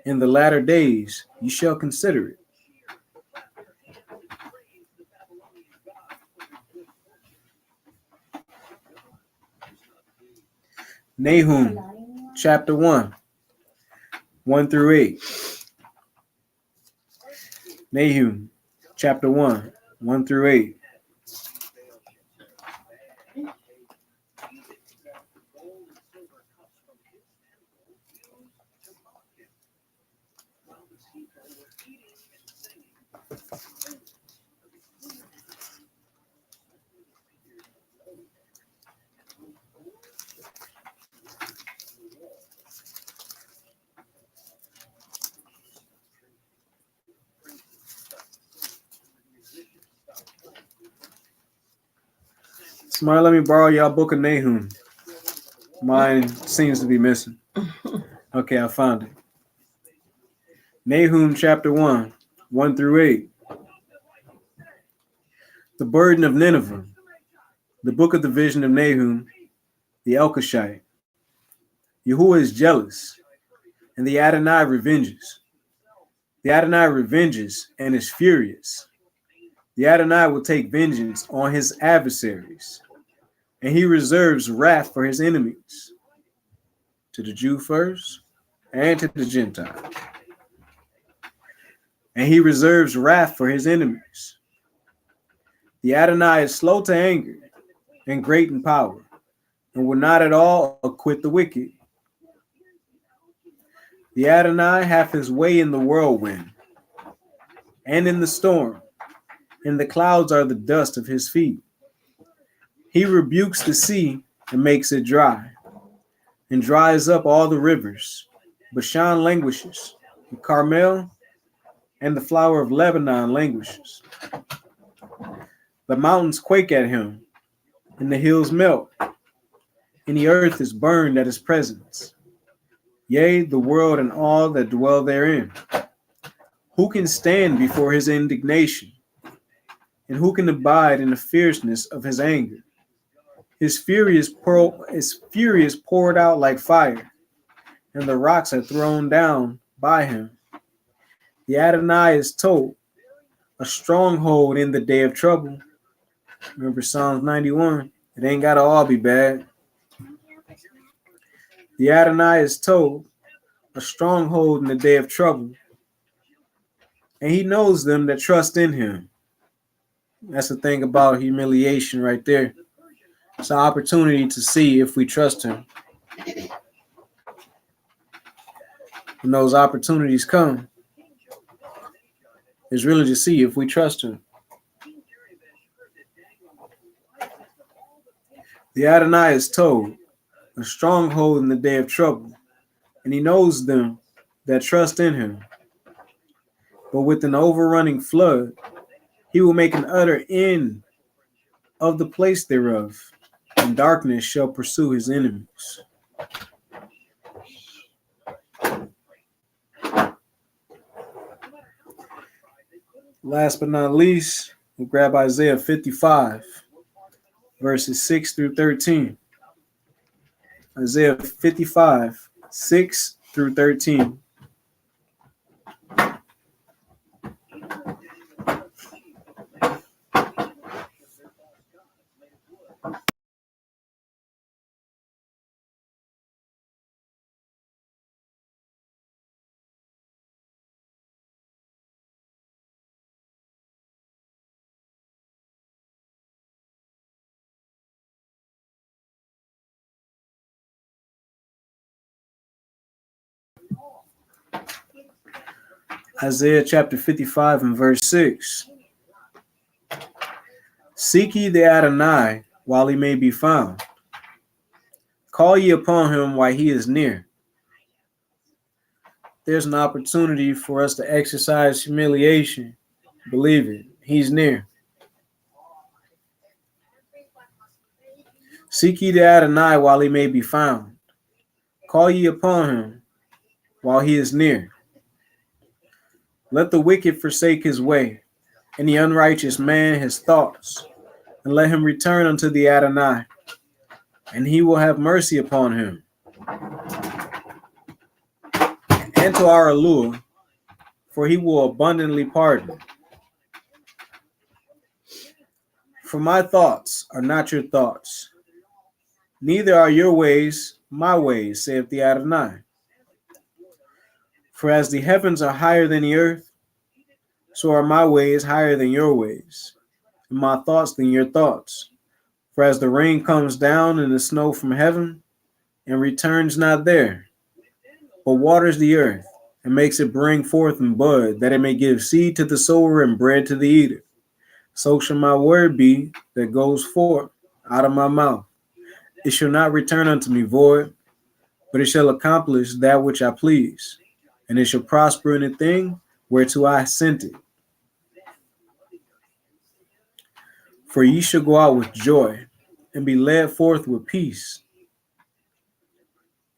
In the latter days you shall consider it. Nahum chapter 1, 1 through 8. Nahum chapter 1, 1 through 8. Somebody let me borrow y'all book of Nahum. Mine seems to be missing. Okay, I found it. Nahum chapter 1, 1 through 8. The burden of Nineveh. The book of the vision of Nahum, the Elkoshite. Yahuwah is jealous, and the Adonai revenges. The Adonai revenges and is furious. The Adonai will take vengeance on his adversaries, and he reserves wrath for his enemies. To the Jew first, and to the Gentile. And he reserves wrath for his enemies. The Adonai is slow to anger and great in power, and will not at all acquit the wicked. The Adonai hath his way in the whirlwind, and in the storm, and the clouds are the dust of his feet. He rebukes the sea and makes it dry, and dries up all the rivers. Bashan languishes, the Carmel and the flower of Lebanon languishes. The mountains quake at him, and the hills melt, and the earth is burned at his presence. Yea, the world and all that dwell therein. Who can stand before his indignation? And who can abide in the fierceness of his anger? His fury is poured out like fire, and the rocks are thrown down by him. The Adonai is told, a stronghold in the day of trouble. Remember Psalms 91. It ain't got to all be bad. The Adonai is told, a stronghold in the day of trouble. And he knows them that trust in him. That's the thing about humiliation right there. It's an opportunity to see if we trust him. When those opportunities come, it's really to see if we trust him. The Adonai is told, a stronghold in the day of trouble, and he knows them that trust in him. But with an overrunning flood, he will make an utter end of the place thereof, and darkness shall pursue his enemies. Last but not least, we'll grab Isaiah 55, verses 6 through 13. Isaiah 55, 6 through 13. Isaiah chapter 55 and verse 6. Seek ye the Adonai while he may be found. Call ye upon him while he is near. There's an opportunity for us to exercise humiliation. Believe it, he's near. Seek ye the Adonai while he may be found. Call ye upon him while he is near. Let the wicked forsake his way, and the unrighteous man his thoughts, and let him return unto the Adonai, and he will have mercy upon him, and to our Eluah, for he will abundantly pardon. For my thoughts are not your thoughts, neither are your ways my ways, saith the Adonai. For as the heavens are higher than the earth, so are my ways higher than your ways, and my thoughts than your thoughts. For as the rain comes down and the snow from heaven, and returns not there, but waters the earth, and makes it bring forth and bud, that it may give seed to the sower and bread to the eater, so shall my word be that goes forth out of my mouth. It shall not return unto me void, but it shall accomplish that which I please, and it shall prosper in the thing whereto I sent it. For ye shall go out with joy, and be led forth with peace.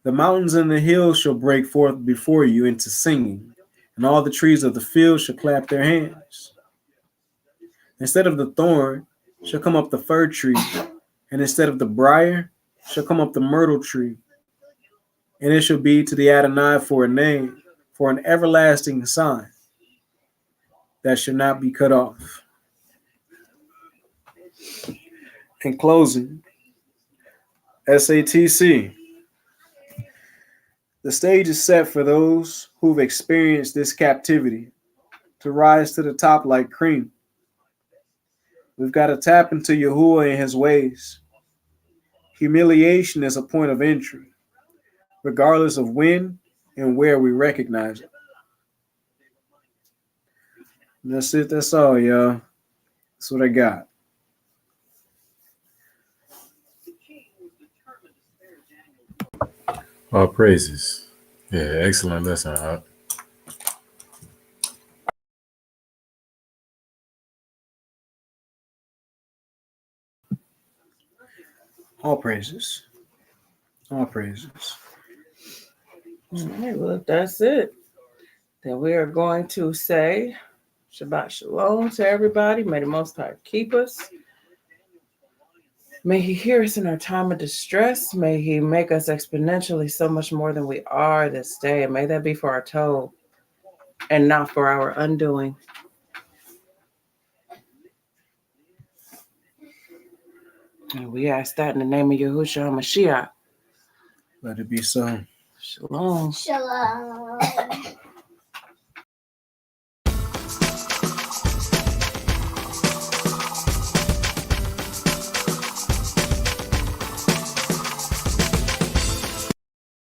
The mountains and the hills shall break forth before you into singing, and all the trees of the field shall clap their hands. Instead of the thorn shall come up the fir tree, and instead of the briar shall come up the myrtle tree. And it shall be to the Adonai for a name, for an everlasting sign that shall not be cut off. In closing, SATC. The stage is set for those who've experienced this captivity to rise to the top like cream. We've got to tap into Yahuwah and his ways. Humiliation is a point of entry, regardless of when and where we recognize it. And that's it. That's all, y'all. That's what I got. All praises. Yeah, excellent lesson. All praises. All praises. All right, well, if that's it, then we are going to say Shabbat Shalom to everybody. May the Most High keep us. May he hear us in our time of distress. May he make us exponentially so much more than we are this day. And may that be for our toe and not for our undoing. And we ask that in the name of Yahushua HaMashiach. Let it be so. Shalom. Shalom.